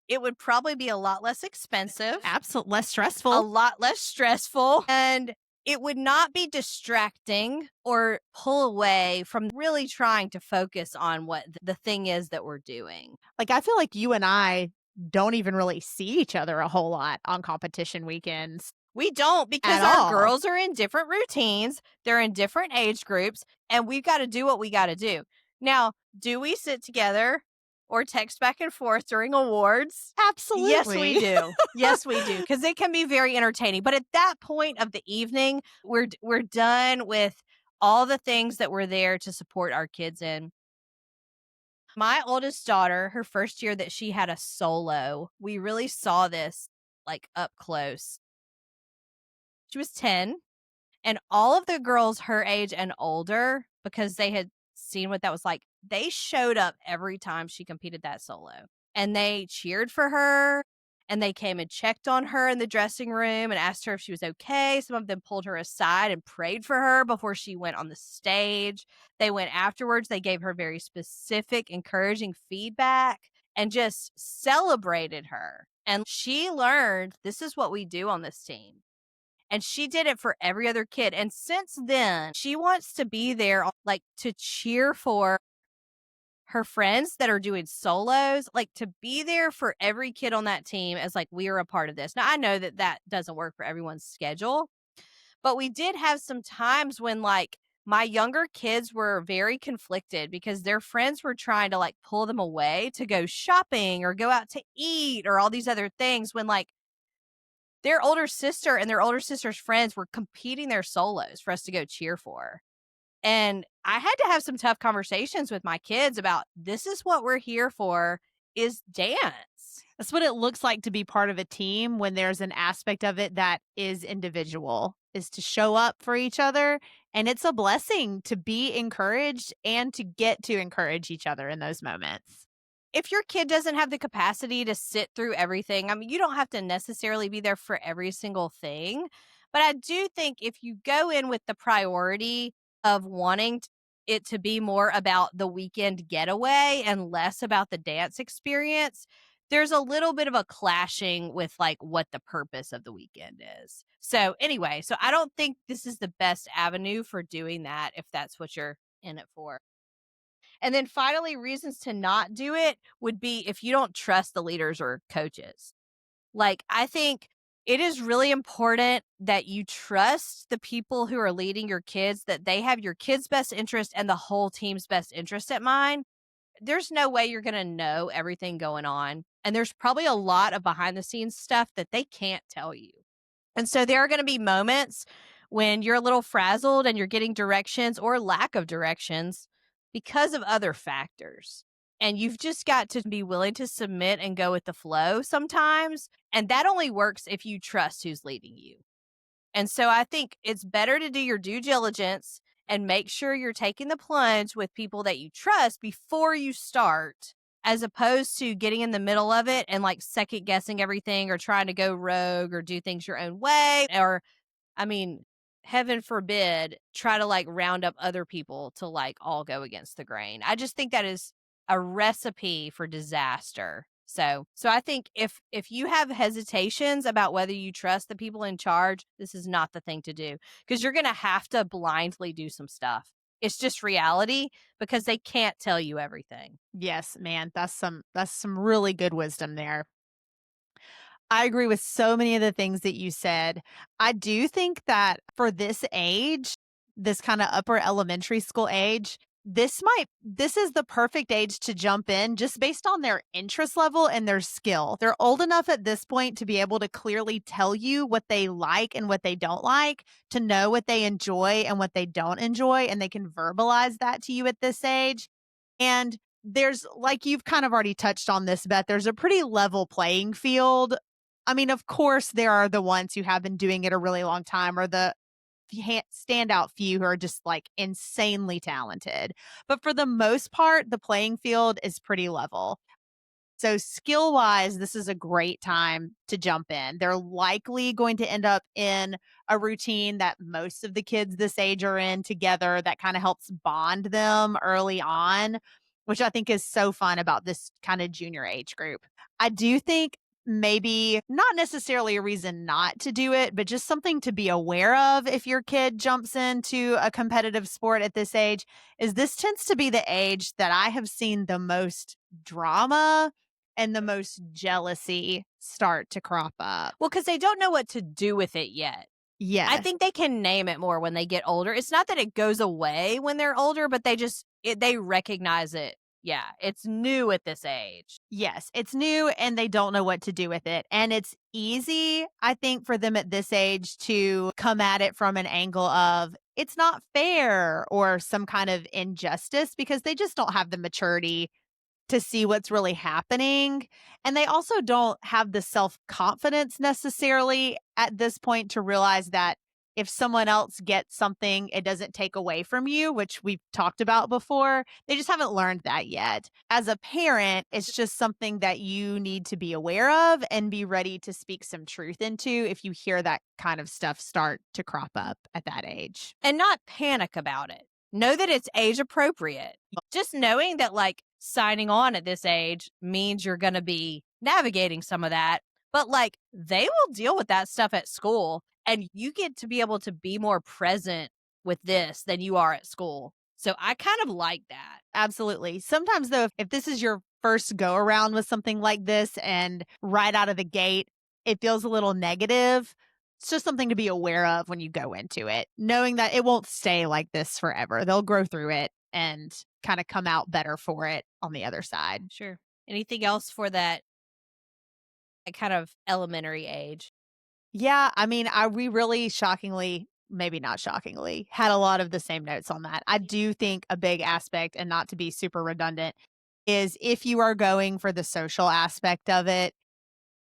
it would probably be a lot less expensive, Absolutely less a stressful. lot less stressful, and it would not be distracting or pull away from really trying to focus on what the thing is that we're doing. Like, I feel like you and I don't even really see each other a whole lot on competition weekends We don't at because our all. girls are in different routines, they're in different age groups, and we've gotta do what we gotta do. Now, do we sit together or text back and forth during awards? Yes, we Absolutely. do. Yes, we do, because it can be very entertaining, but at that point of the evening, we're done with all the things that we're there to support our kids in. My oldest daughter, her first year that she had a solo, we really saw this, like, up close. She was 10. And all of the girls her age and older, because they had seen what that was like, they showed up every time she competed that solo. And they cheered for her, and they came and checked on her in the dressing room and asked her if she was okay. Some of them pulled her aside and prayed for her before she went on the stage. They went afterwards, they gave her very specific, encouraging feedback and just celebrated her. And she learned this is what we do on this team. And she did it for every other kid, and since then, she wants to be there, like, to cheer for her friends that are doing solos, like, to be there for every kid on that team as, like, we are a part of this. Now, I know that that doesn't work for everyone's schedule, but we did have some times when, like, my younger kids were very conflicted because their friends were trying to, like, pull them away to go shopping or go out to eat or all these other things when, like, their older sister and their older sister's friends were competing their solos for us to go cheer for. And I had to have some tough conversations with my kids about this is what we're here for is dance. That's what it looks like to be part of a team when there's an aspect of it that is individual, is to show up for each other. And it's a blessing to be encouraged and to get to encourage each other in those moments. If your kid doesn't have the capacity to sit through everything, I mean, you don't have to necessarily be there for every single thing. But I do think if you go in with the priority of wanting it to be more about the weekend getaway and less about the dance experience, there's a little bit of a clashing with like what the purpose of the weekend is. So, anyway, so I don't think this is the best avenue for doing that if that's what you're in it for. And then finally, reasons to not do it would be if you don't trust the leaders or coaches. Like, I think it is really important that you trust the people who are leading your kids, that they have your kids' best interest and the whole team's best interest at mind. There's no way you're going to know everything going on. And there's probably a lot of behind the scenes stuff that they can't tell you. And so there are going to be moments when you're a little frazzled and you're getting directions or lack of directions because of other factors. and you've just got to be willing to submit and go with the flow sometimes, and that only works if you trust who's leading you. And so I think it's better to do your due diligence and make sure you're taking the plunge with people that you trust before you start, as opposed to getting in the middle of it and like second guessing everything or trying to go rogue or do things your own way. Or, I mean, heaven forbid, try to like round up other people to like all go against the grain. I just think that is a recipe for disaster. So I think if you have hesitations about whether you trust the people in charge, this is not the thing to do, because you're going to have to blindly do some stuff. It's just reality because they can't tell you everything. Yes, man, that's some really good wisdom there. I agree with so many of the things that you said. I do think that for this age, this kind of upper elementary school age, this is the perfect age to jump in just based on their interest level and their skill. They're old enough at this point to be able to clearly tell you what they like and what they don't like, to know what they enjoy and what they don't enjoy, and they can verbalize that to you at this age. And there's like you've kind of already touched on this, Beth, there's a pretty level playing field. I mean, of course, there are the ones who have been doing it a really long time, or the standout few who are just like insanely talented. But for the most part, the playing field is pretty level. So, skill wise, this is a great time to jump in. They're likely going to end up in a routine that most of the kids this age are in together that kind of helps bond them early on, which I think is so fun about this kind of junior age group. I do think maybe not necessarily a reason not to do it, but just something to be aware of if your kid jumps into a competitive sport at this age is this tends to be the age that I have seen the most drama and the most jealousy start to crop up. Well, because they don't know what to do with it yet. I Yes. think they can name it more when they get older. It's not that it goes away when they're older, but they recognize it. Yeah, it's new at this age. Yes, it's new and they don't know what to do with it. And it's easy, I think, for them at this age to come at it from an angle of it's not fair or some kind of injustice because they just don't have the maturity to see what's really happening. And they also don't have the self confidence necessarily at this point to realize that if someone else gets something, it doesn't take away from you, which we've talked about before. They just haven't learned that yet. As a parent, it's just something that you need to be aware of and be ready to speak some truth into if you hear that kind of stuff start to crop up at that age. And not panic about it. Know that it's age appropriate. Just knowing that like signing on at this age means you're going to be navigating some of that, but like they will deal with that stuff at school, and you get to be able to be more present with this than you are at school. So I kind of like that. Absolutely. Sometimes, though, if this is your first go around with something like this and right out of the gate, it feels a little negative. It's just something to be aware of when you go into it, knowing that it won't stay like this forever. They'll grow through it and kind of come out better for it on the other side. Sure. Anything else for that kind of elementary age? Yeah, I mean, we really shockingly, maybe not shockingly, had a lot of the same notes on that. I do think a big aspect, and not to be super redundant, is if you are going for the social aspect of it,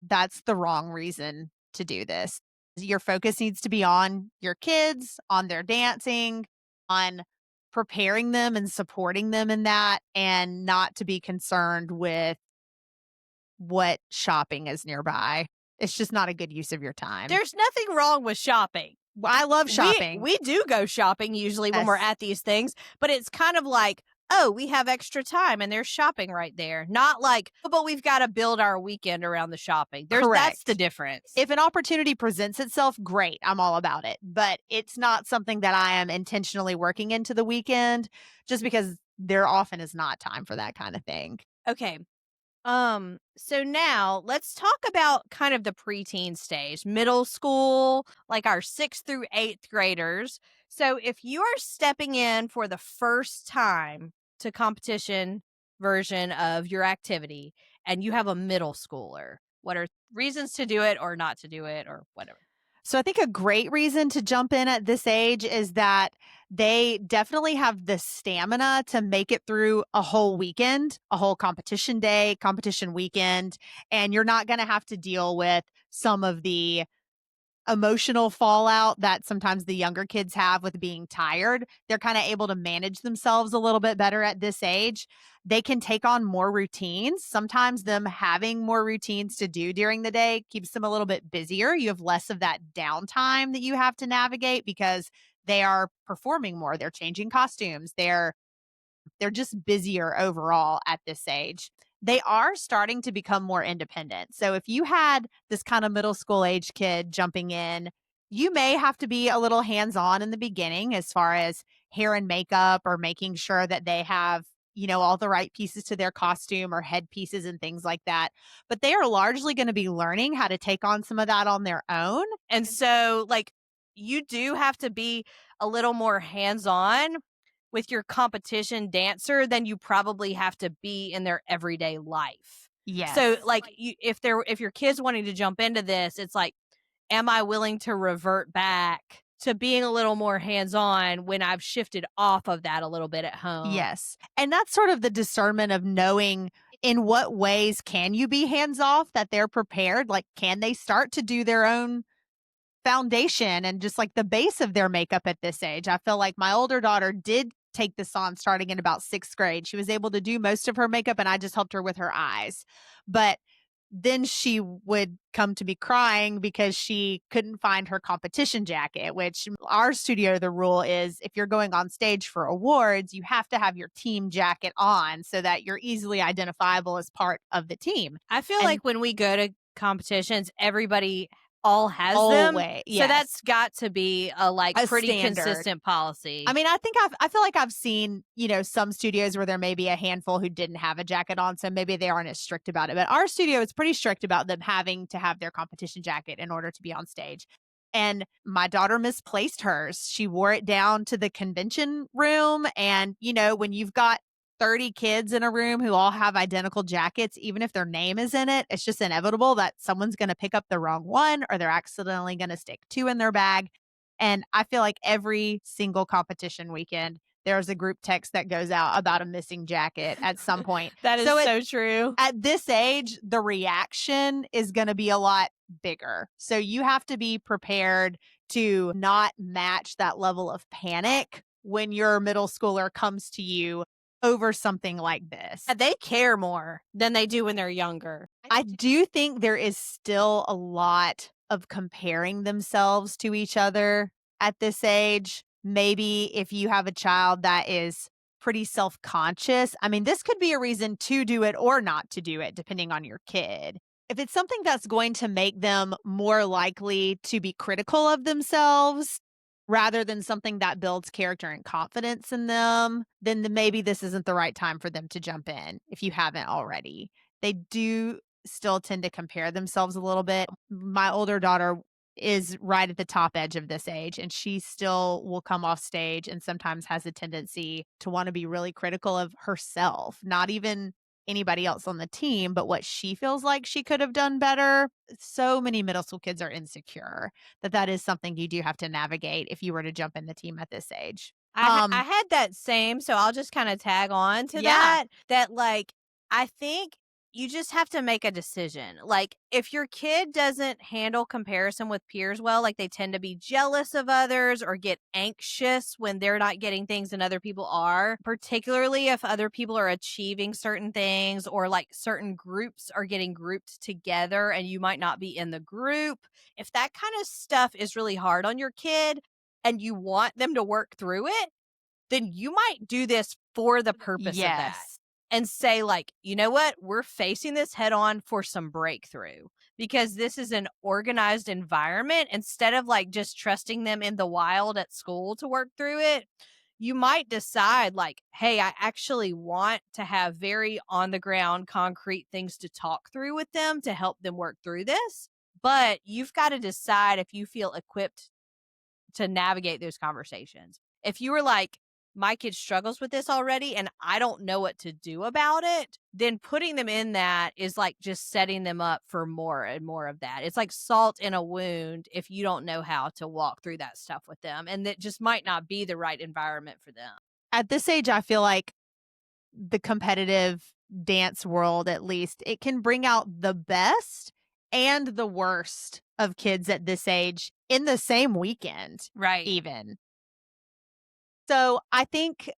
that's the wrong reason to do this. Your focus needs to be on your kids, on their dancing, on preparing them and supporting them in that, and not to be concerned with what shopping is nearby. It's just not a good use of your time. There's nothing wrong with shopping. I love shopping. We do go shopping usually when we're Yes. at these things, but it's kind of like, oh, we have extra time and there's shopping right there. Not like, oh, but we've got to build our weekend around the shopping. That's the Correct. difference. If an opportunity presents itself, great, I'm all about it, but it's not something that I am intentionally working into the weekend just because there often is not time for that kind of thing. Okay. So now let's talk about kind of the preteen stage, middle school, like our 6th through 8th graders. So if you are stepping in for the first time to competition version of your activity and you have a middle schooler, what are reasons to do it or not to do it or whatever? So I think a great reason to jump in at this age is that they definitely have the stamina to make it through a whole weekend, a whole competition day, competition weekend, and you're not going to have to deal with some of the emotional fallout that sometimes the younger kids have with being tired. They're kind of able to manage themselves a little bit better at this age. They can take on more routines. Sometimes them having more routines to do during the day keeps them a little bit busier. You have less of that downtime that you have to navigate because they are performing more. They're changing costumes. They're just busier overall at this age. They are starting to become more independent. So if you had this kind of middle school age kid jumping in, you may have to be a little hands on in the beginning as far as hair and makeup or making sure that they have, all the right pieces to their costume or head pieces and things like that. But they are largely going to be learning how to take on some of that on their own. And so, like, you do have to be a little more hands-on with your competition dancer than you probably have to be in their everyday life. So, Yes. like, if your kid's wanting to jump into this, it's like, am I willing to revert back to being a little more hands-on when I've shifted off of that a little bit at home? Yes. And that's sort of the discernment of knowing in what ways can you be hands off that they're prepared? Like, can they start to do their own foundation and just like the base of their makeup at this age? I feel like my older daughter did take this on starting in about sixth grade. She was able to do most of her makeup and I just helped her with her eyes. But then she would come to me crying because she couldn't find her competition jacket, which our studio, the rule is if you're going on stage for awards, you have to have your team jacket on so that you're easily identifiable as part of the team. I feel And like when we go to competitions, everybody all has them, always, so yes, that's got to be a, like, a pretty standard. consistent policy. I mean, I feel like I've seen, some studios where there may be a handful who didn't have a jacket on, so maybe they aren't as strict about it. But our studio is pretty strict about them having to have their competition jacket in order to be on stage. And my daughter misplaced hers. She wore it down to the convention room. And, when you've got 30 kids in a room who all have identical jackets, even if their name is in it, it's just inevitable that someone's going to pick up the wrong one or they're accidentally going to stick two in their bag. And I feel like every single competition weekend, there's a group text that goes out about a missing jacket at some point. That is So so true. at this age, the reaction is going to be a lot bigger. So you have to be prepared to not match that level of panic when your middle schooler comes to you over something like this. They care more than they do when they're younger. I do think there is still a lot of comparing themselves to each other at this age. Maybe if you have a child that is pretty self conscious, I mean, this could be a reason to do it or not to do it, depending on your kid. If it's something that's going to make them more likely to be critical of themselves rather than something that builds character and confidence in them, then maybe this isn't the right time for them to jump in if you haven't already. They do still tend to compare themselves a little bit. My older daughter is right at the top edge of this age, and she still will come off stage and sometimes has a tendency to want to be really critical of herself, not even anybody else on the team, but what she feels like she could have done better. So many middle school kids are insecure that is something you do have to navigate if you were to jump in the team at this age. I had that same, so I'll just kinda tag on to Yeah. that, like, I think you just have to make a decision. Like, if your kid doesn't handle comparison with peers well, like, they tend to be jealous of others or get anxious when they're not getting things and other people are, particularly if other people are achieving certain things or, like, certain groups are getting grouped together and you might not be in the group. If that kinda stuff is really hard on your kid and you want them to work through it, then you might do this for the purpose of that Yes. and say, like, you know what? We're facing this head on for some breakthrough because this is an organized environment. Instead of like just trusting them in the wild at school to work through it, you might decide, like, hey, I actually want to have very on the ground, concrete things to talk through with them to help them work through this. But you've got to decide if you feel equipped to navigate those conversations. If you were like, my kid struggles with this already and I don't know what to do about it, then putting them in that is like just setting them up for more and more of that. It's like salt in a wound if you don't know how to walk through that stuff with them. And that just might not be the right environment for them. At this age, I feel like the competitive dance world, at least, it can bring out the best and the worst of kids at this age in the same weekend, Right. even. So I think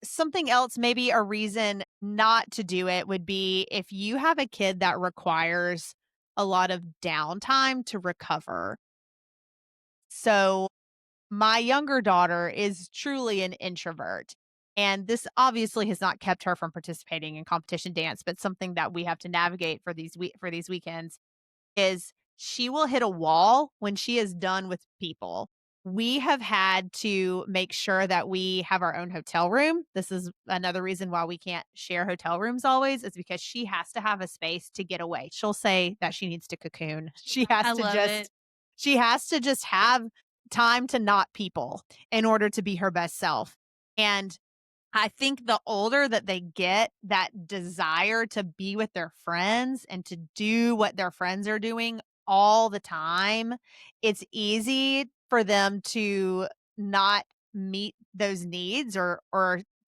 something else, maybe a reason not to do it would be if you have a kid that requires a lot of downtime to recover. So my younger daughter is truly an introvert. And this obviously has not kept her from participating in competition dance, but something that we have to navigate for these weekends is she will hit a wall when she is done with people. We have had to make sure that we have our own hotel room. This is another reason why we can't share hotel rooms always, is because she has to have a space to get away. She'll say that she needs to cocoon. I love it. She has to just have time to not people in order to be her best self. And I think the older that they get, that desire to be with their friends and to do what their friends are doing all the time, it's easy for them to not meet those needs or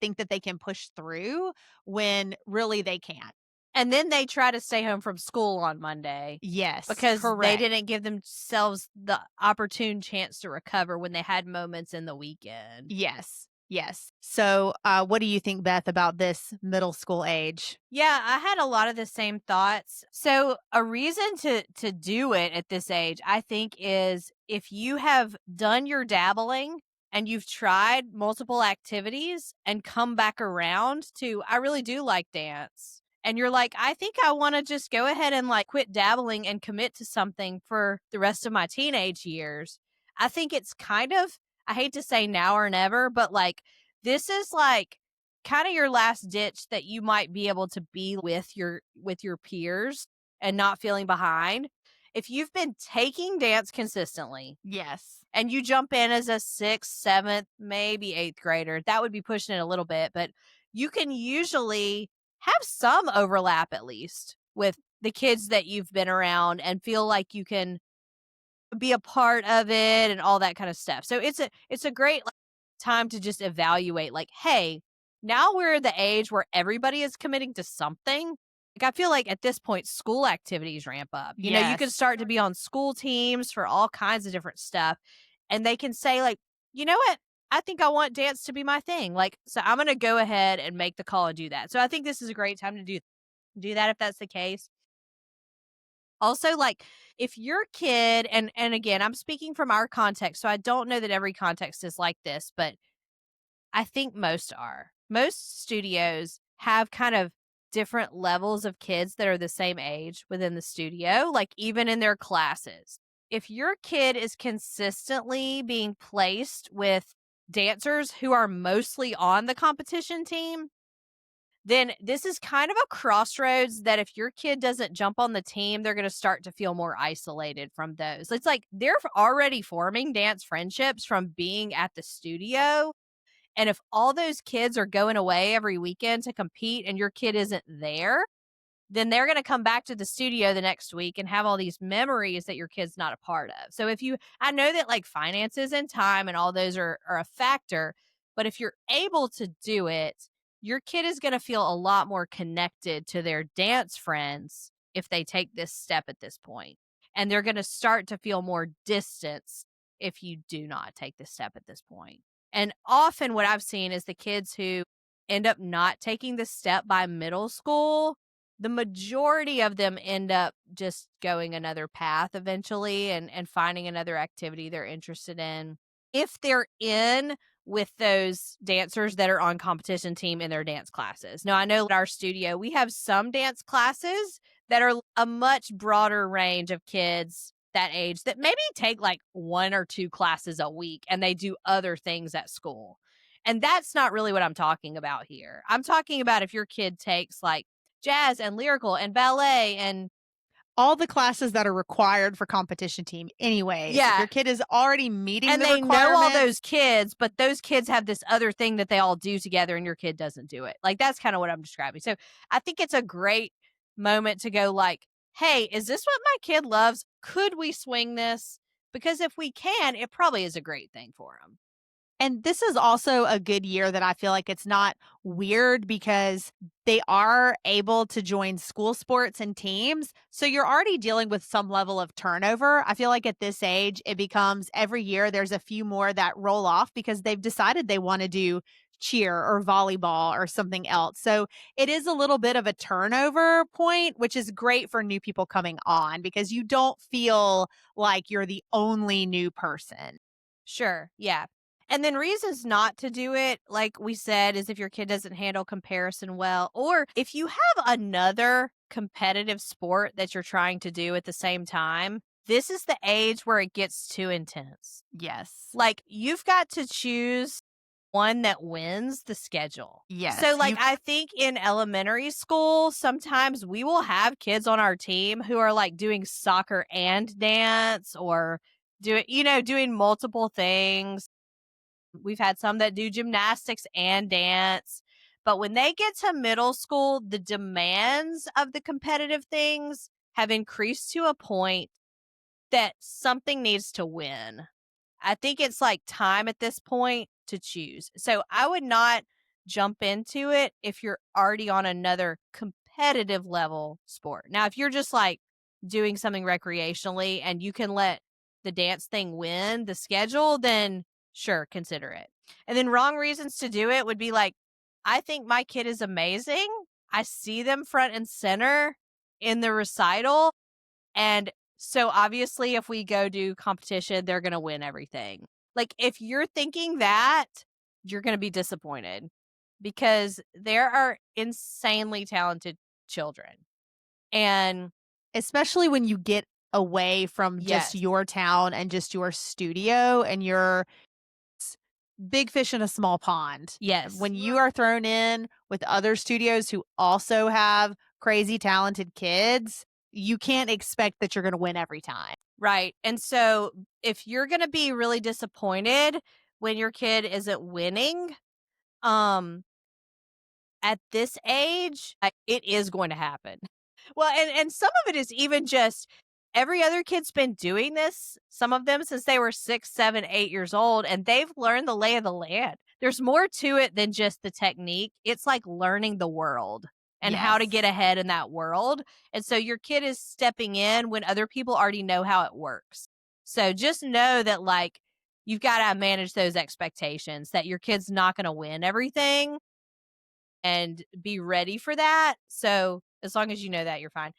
think that they can push through when really they can't. And then they try to stay home from school on Monday Yes, because they correct. didn't give themselves the opportune chance to recover when they had moments in the weekend. Yes. Yes. So, what do you think, Beth, about this middle school age? Yeah, I had a lot of the same thoughts. So, a reason to do it at this age, I think, is if you have done your dabbling and you've tried multiple activities and come back around to I really do like dance. And you're like, I think I want to just go ahead and like quit dabbling and commit to something for the rest of my teenage years. I think it's kind of I hate to say now or never, but like this is like kind of your last ditch that you might be able to be with your peers and not feeling behind. If you've been taking dance consistently Yes. and you jump in as a 6th, 7th, maybe 8th grader, that would be pushing it a little bit, but you can usually have some overlap at least with the kids that you've been around and feel like you can be a part of it and all that kind of stuff. So it's a great like, time to just evaluate like, hey, now we're at the age where everybody is committing to something. Like I feel like at this point school activities ramp up. You know, you can Yes. start to be on school teams for all kinds of different stuff and they can say like, "You know what? I think I want dance to be my thing." Like, so I'm going to go ahead and make the call and do that. So I think this is a great time to do that if that's the case. Also, like, if your kid and again, I'm speaking from our context, so I don't know that every context is like this, but I think most are. Most studios have kind of different levels of kids that are the same age within the studio, like even in their classes. If your kid is consistently being placed with dancers who are mostly on the competition team, then this is kind of a crossroads that if your kid doesn't jump on the team, they're going to start to feel more isolated from those. It's like they're already forming dance friendships from being at the studio. And if all those kids are going away every weekend to compete and your kid isn't there, then they're going to come back to the studio the next week and have all these memories that your kid's not a part of. So if you, I know that like finances and time and all those are a factor, but if you're able to do it, your kid is going to feel a lot more connected to their dance friends if they take this step at this point. And they're going to start to feel more distance if you do not take this step at this point. And often what I've seen is the kids who end up not taking the step by middle school, the majority of them end up just going another path eventually and finding another activity they're interested in. If they're in with those dancers that are on competition team in their dance classes. Now, I know at our studio, we have some dance classes that are a much broader range of kids that age that maybe take like 1 or 2 classes a week and they do other things at school. And that's not really what I'm talking about here. I'm talking about if your kid takes like jazz and lyrical and ballet and all the classes that are required for competition team anyways. Yeah. Your kid is already meeting And the they know all requirements. those kids, but those kids have this other thing that they all do together and your kid doesn't do it. Like, that's kinda what I'm describing. So, I think it's a great moment to go like, "Hey, is this what my kid loves? Could we swing this?" Because if we can, it probably is a great thing for them. And this is also a good year that I feel like it's not weird because they are able to join school sports and teams. So you're already dealing with some level of turnover. I feel like at this age, it becomes every year there's a few more that roll off because they've decided they want to do cheer or volleyball or something else. So it is a little bit of a turnover point, which is great for new people coming on because you don't feel like you're the only new person. Sure, yeah. And then reasons not to do it, like we said, is if your kid doesn't handle comparison well, or if you have another competitive sport that you're trying to do at the same time, this is the age where it gets too intense. Yes. Like, you've got to choose one that wins the schedule. So, Yes, like, I think in elementary school, sometimes we will have kids on our team who are like doing soccer and dance or doing multiple things. We've had some that do gymnastics and dance. But when they get to middle school, the demands of the competitive things have increased to a point that something needs to win. I think it's like time at this point to choose. So I would not jump into it if you're already on another competitive level sport. Now, if you're just like doing something recreationally and you can let the dance thing win the schedule, then sure, consider it. And then wrong reasons to do it would be like, I think my kid is amazing. I see them front and center in the recital. And so obviously, if we go do competition, they're going to win everything. Like, if you're thinking that, you're going to be disappointed because there are insanely talented children. And especially when you get away from just yes, your town and just your studio and you're s big fish in a small pond. yes, When you are thrown in with other studios who also have crazy talented kids, you can't expect that you're gonna win every time. right. And so if you're going to be really disappointed when your kid isn't winning, um, at this age, it is going to happen. Well, and some of it is even just every other kid's been doing this, some of them since they were 6, 7, 8 years old, and they've learned the lay of the land. There's more to it than just the technique. It's like learning the world and how to get Yes. ahead in that world. And so your kid is stepping in when other people already know how it works. So just know that like you've got to manage those expectations that your kid's not going to win everything and be ready for that. So as long as you know that, you're fine.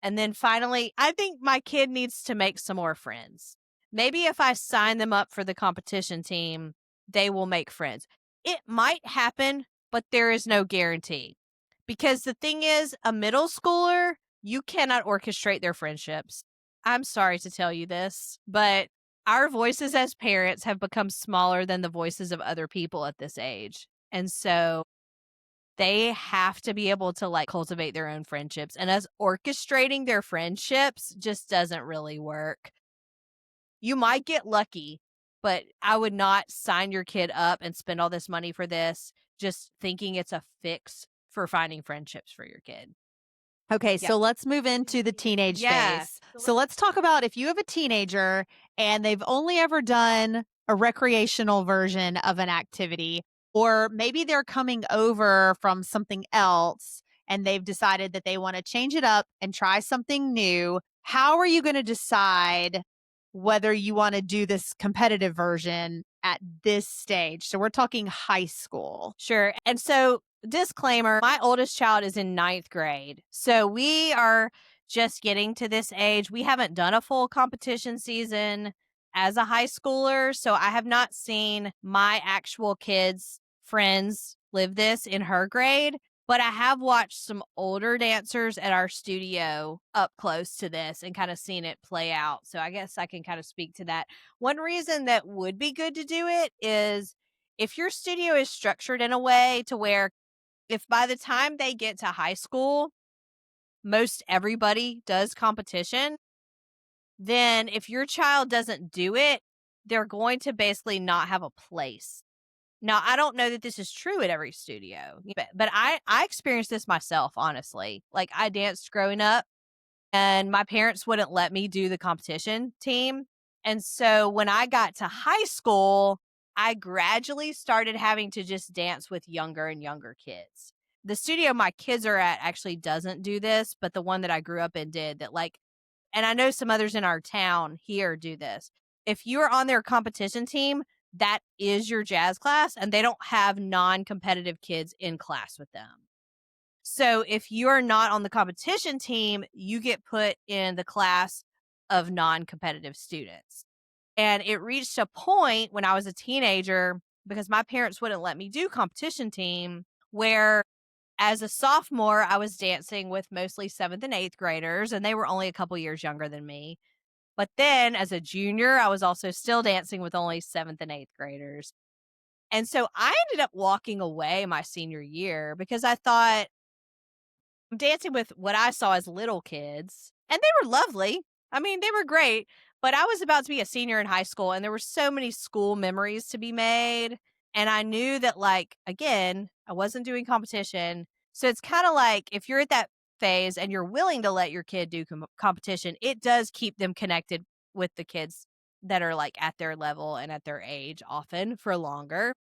And then finally, I think my kid needs to make some more friends. Maybe if I sign them up for the competition team, they will make friends. It might happen, but there is no guarantee. Because the thing is, a middle schooler, you cannot orchestrate their friendships. I'm sorry to tell you this, but our voices as parents have become smaller than the voices of other people at this age. And so they have to be able to, like, cultivate their own friendships, and us orchestrating their friendships just doesn't really work. You might get lucky, but I would not sign your kid up and spend all this money for this just thinking it's a fix for finding friendships for your kid. Okay, Yeah. so let's move into the teenage Yeah. phase. So let's talk about if you have a teenager and they've only ever done a recreational version of an activity, or maybe they're coming over from something else and they've decided that they want to change it up and try something new. How are you going to decide whether you want to do this competitive version at this stage? So we're talking high school. Sure. And so, disclaimer, my oldest child is in ninth grade. So, we are just getting to this age. We haven't done a full competition season as a high schooler. So, I have not seen my actual kids' friends live this in her grade. But I have watched some older dancers at our studio up close to this and kind of seen it play out. So, I guess I can kind of speak to that. One reason that would be good to do it is if your studio is structured in a way to where if by the time they get to high school, most everybody does competition, then if your child doesn't do it, they're going to basically not have a place. Now, I don't know that this is true at every studio, but I experienced this myself, honestly. Like, I danced growing up, and my parents wouldn't let me do the competition team. And so when I got to high school, I gradually started having to just dance with younger and younger kids. The studio my kids are at actually doesn't do this, but the one that I grew up in did that, like, and I know some others in our town here do this. If you're on their competition team, that is your jazz class, and they don't have non competitive kids in class with them. So if you're not on the competition team, you get put in the class of non competitive students. And it reached a point when I was a teenager, because my parents wouldn't let me do competition team, where as a sophomore, I was dancing with mostly seventh and eighth graders, and they were only a couple years younger than me. But then as a junior, I was also still dancing with only seventh and eighth graders. And so I ended up walking away my senior year because I thought, I'm dancing with what I saw as little kids, and they were lovely. I mean, they were great, but I was about to be a senior in high school, and there were so many school memories to be made. And I knew that, like, again, I wasn't doing competition. So it's kind of like if you're at that phase and you're willing to let your kid do competition, it does keep them connected with the kids that are like at their level and at their age often for longer.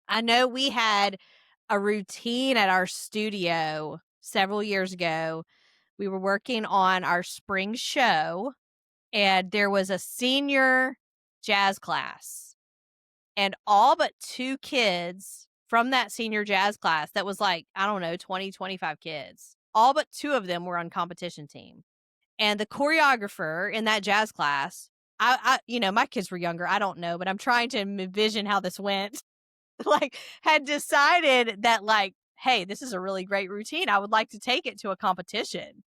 I know we had a routine at our studio several years ago. We were working on our spring show, and there was a senior jazz class, and all but 2 kids from that senior jazz class that was like, I don't know, 20, 25 kids. All but 2 of them were on competition team. And the choreographer in that jazz class, my kids were younger. I don't know, but I'm trying to envision how this went. Like, had decided that, like, hey, this is a really great routine. I would like to take it to a competition.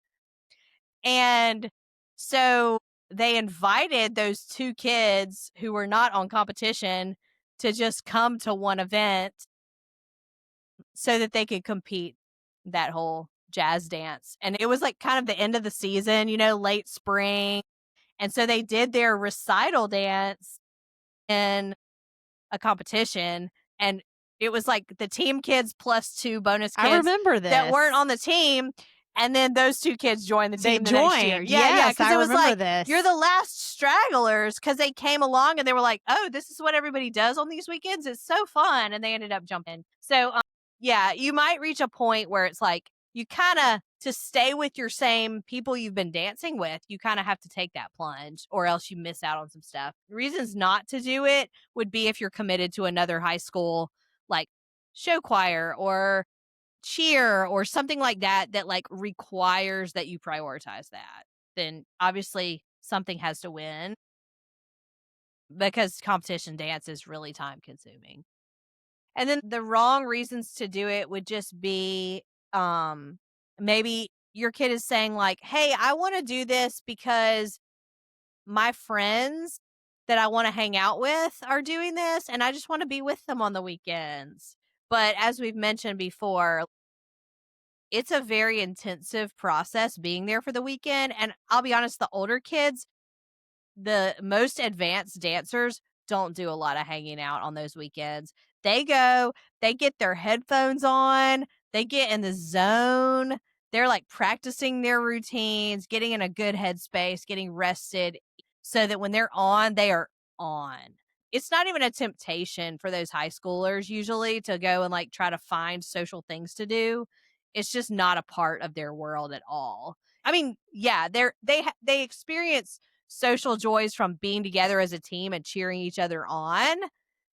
And so they invited those 2 kids who were not on competition to just come to one event so that they could compete that whole jazz dance. And it was like kind of the end of the season, late spring. And so they did their recital dance in a competition, and it was like the team kids plus 2 bonus I kids remember that weren't this. on the team, and then those 2 kids joined the They team the next year. joined. Yeah, Yes, because I it was remember like, you're this. the last stragglers, because they came along and they were like, "Oh, this is what everybody does on these weekends. It's so fun," and they ended up jumping. So, yeah, you might reach a point where it's like, you kinda to stay with your same people you've been dancing with, you kinda have to take that plunge, or else you miss out on some stuff. Reasons not to do it would be if you're committed to another high school, like, show choir or cheer or something like that, that, like, requires that you prioritize that. Then, obviously, something has to win, because competition dance is really time consuming. And then the wrong reasons to do it would just be, um, maybe your kid is saying, like, "Hey, I wanna do this because my friends that I wanna hang out with are doing this, and I just wanna be with them on the weekends." But as we've mentioned before, it's a very intensive process being there for the weekend, and I'll be honest, the older kids, the most advanced dancers, don't do a lot of hanging out on those weekends. They go, they get their headphones on, they get in the zone. They're like practicing their routines, getting in a good headspace, getting rested so that when they're on, they are on. It's not even a temptation for those high schoolers usually to go and like try to find social things to do. It's just not a part of their world at all. I mean, yeah, they experience social joys from being together as a team and cheering each other on,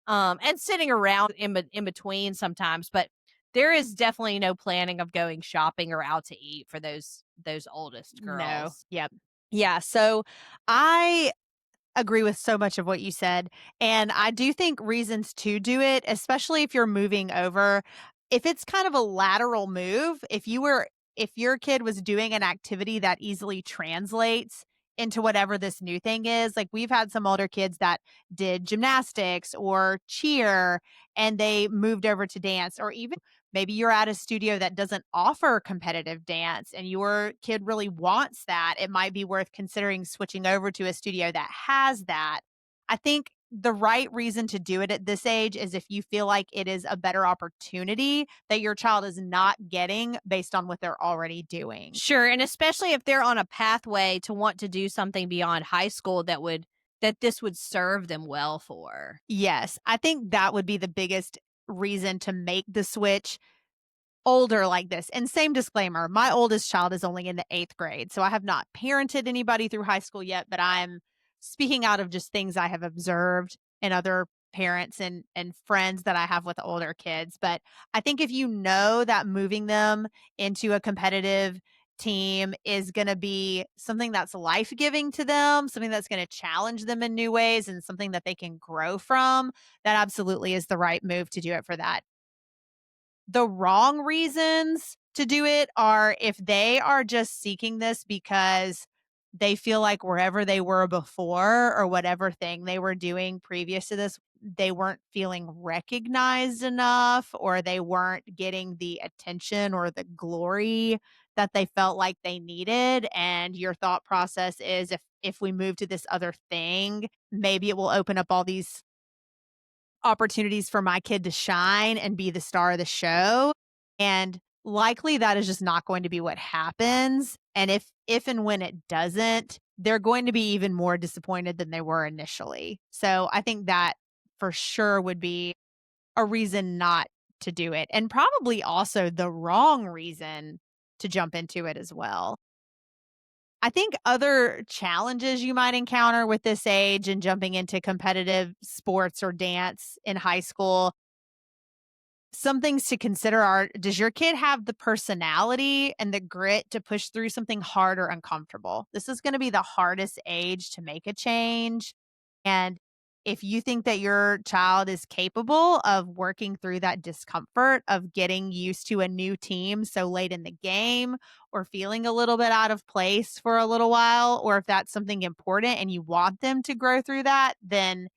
and sitting around in between sometimes, but there is definitely no planning of going shopping or out to eat for those oldest No. girls. Yep. Yeah, so I agree with so much of what you said, and I do think reasons to do it, especially if you're moving over, if it's kind of a lateral move, if your kid was doing an activity that easily translates into whatever this new thing is, like we've had some older kids that did gymnastics or cheer and they moved over to dance or even Maybe you're at a studio that doesn't offer competitive dance and your kid really wants that. It might be worth considering switching over to a studio that has that. I think the right reason to do it at this age is if you feel like it is a better opportunity that your child is not getting based on what they're already doing. Sure, and especially if they're on a pathway to want to do something beyond high school that this would serve them well for. Yes, I think that would be the biggest reason to make the switch older like this. And same disclaimer, my oldest child is only in the 8th grade, so I have not parented anybody through high school yet, but I'm speaking out of just things I have observed in other parents and friends that I have with older kids. But I think if you know that moving them into a competitive team is going to be something that's life-giving to them, something that's going to challenge them in new ways and something that they can grow from, that absolutely is the right move to do it for that. The wrong reasons to do it are if they are just seeking this because they feel like wherever they were before or whatever thing they were doing previous to this, they weren't feeling recognized enough or they weren't getting the attention or the glory that they felt like they needed. And your thought process is if we move to this other thing, maybe it will open up all these opportunities for my kid to shine and be the star of the show, and likely that is just not going to be what happens, and if and when it doesn't, they're going to be even more disappointed than they were initially. So, I think that for sure would be a reason not to do it, and probably also the wrong reason to jump into it as well. I think other challenges you might encounter with this age and jumping into competitive sports or dance in high school, some things to consider are, does your kid have the personality and the grit to push through something hard or uncomfortable? This is going to be the hardest age to make a change. And if you think that your child is capable of working through that discomfort of getting used to a new team so late in the game or feeling a little bit out of place for a little while, or if that's something important and you want them to grow through that, then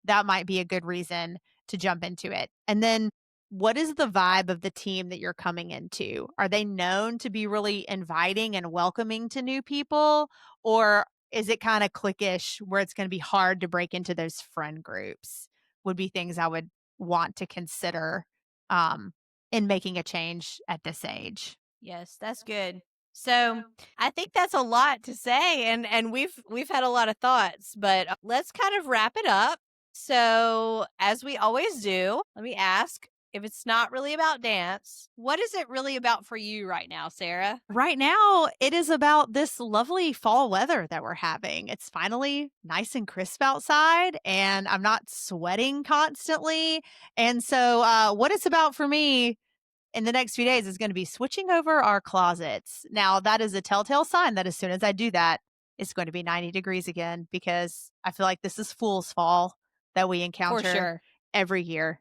that might be a good reason to jump into it. And then what is the vibe of the team that you're coming into? Are they known to be really inviting and welcoming to new people? Or is it kinda cliquish where it's gonna be hard to break into those friend groups? Would be things I would want to consider, um, in making a change at this age. Yes, that's good. So, I think that's a lot to say and we've had a lot of thoughts, but let's kind of wrap it up. So, as we always do, let me ask, if it's not really about dance, what is it really about for you right now, Sarah? Right now, it is about this lovely fall weather that we're having. It's finally nice and crisp outside, and I'm not sweating constantly. And so, what it's about for me in the next few days is going to be switching over our closets. Now, that is a telltale sign that as soon as I do that, it's going to be 90 degrees again because I feel like this is fool's fall that we For encounter sure. every year.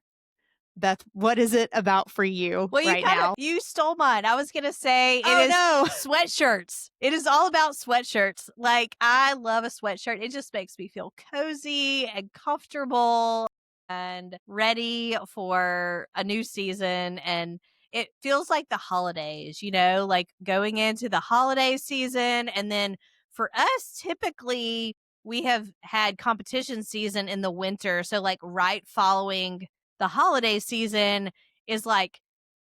Beth, what is it about for you Well, right now? you stole mine. I was gonna say it Oh is no. sweatshirts. It is all about sweatshirts. Like, I love a sweatshirt. It just makes me feel cozy and comfortable and ready for a new season, and it feels like the holidays, like going into the holiday season, and then for us, typically, we have had competition season in the winter, so, like, right following the holiday season is like,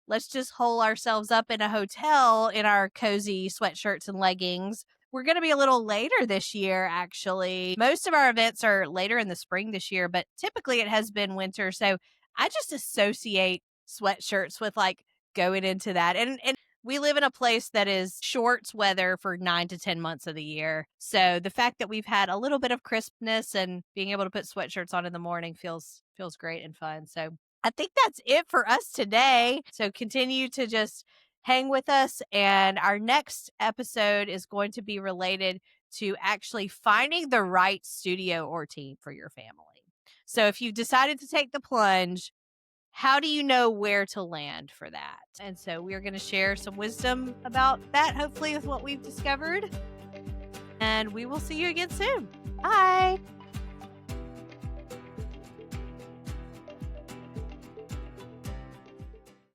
let's just hole ourselves up in a hotel in our cozy sweatshirts and leggings. We're going to be a little later this year, actually. Most of our events are later in the spring this year, but typically it has been winter. So I just associate sweatshirts with like going into that. And we live in a place that is shorts weather for 9 to 10 months of the year. So the fact that we've had a little bit of crispness and being able to put sweatshirts on in the morning feels great and fun. So I think that's it for us today. So continue to just hang with us. And our next episode is going to be related to actually finding the right studio or team for your family. So if you've decided to take the plunge, how do you know where to land for that? And so we're going to share some wisdom about that, hopefully, with what we've discovered. And we will see you again soon. Bye.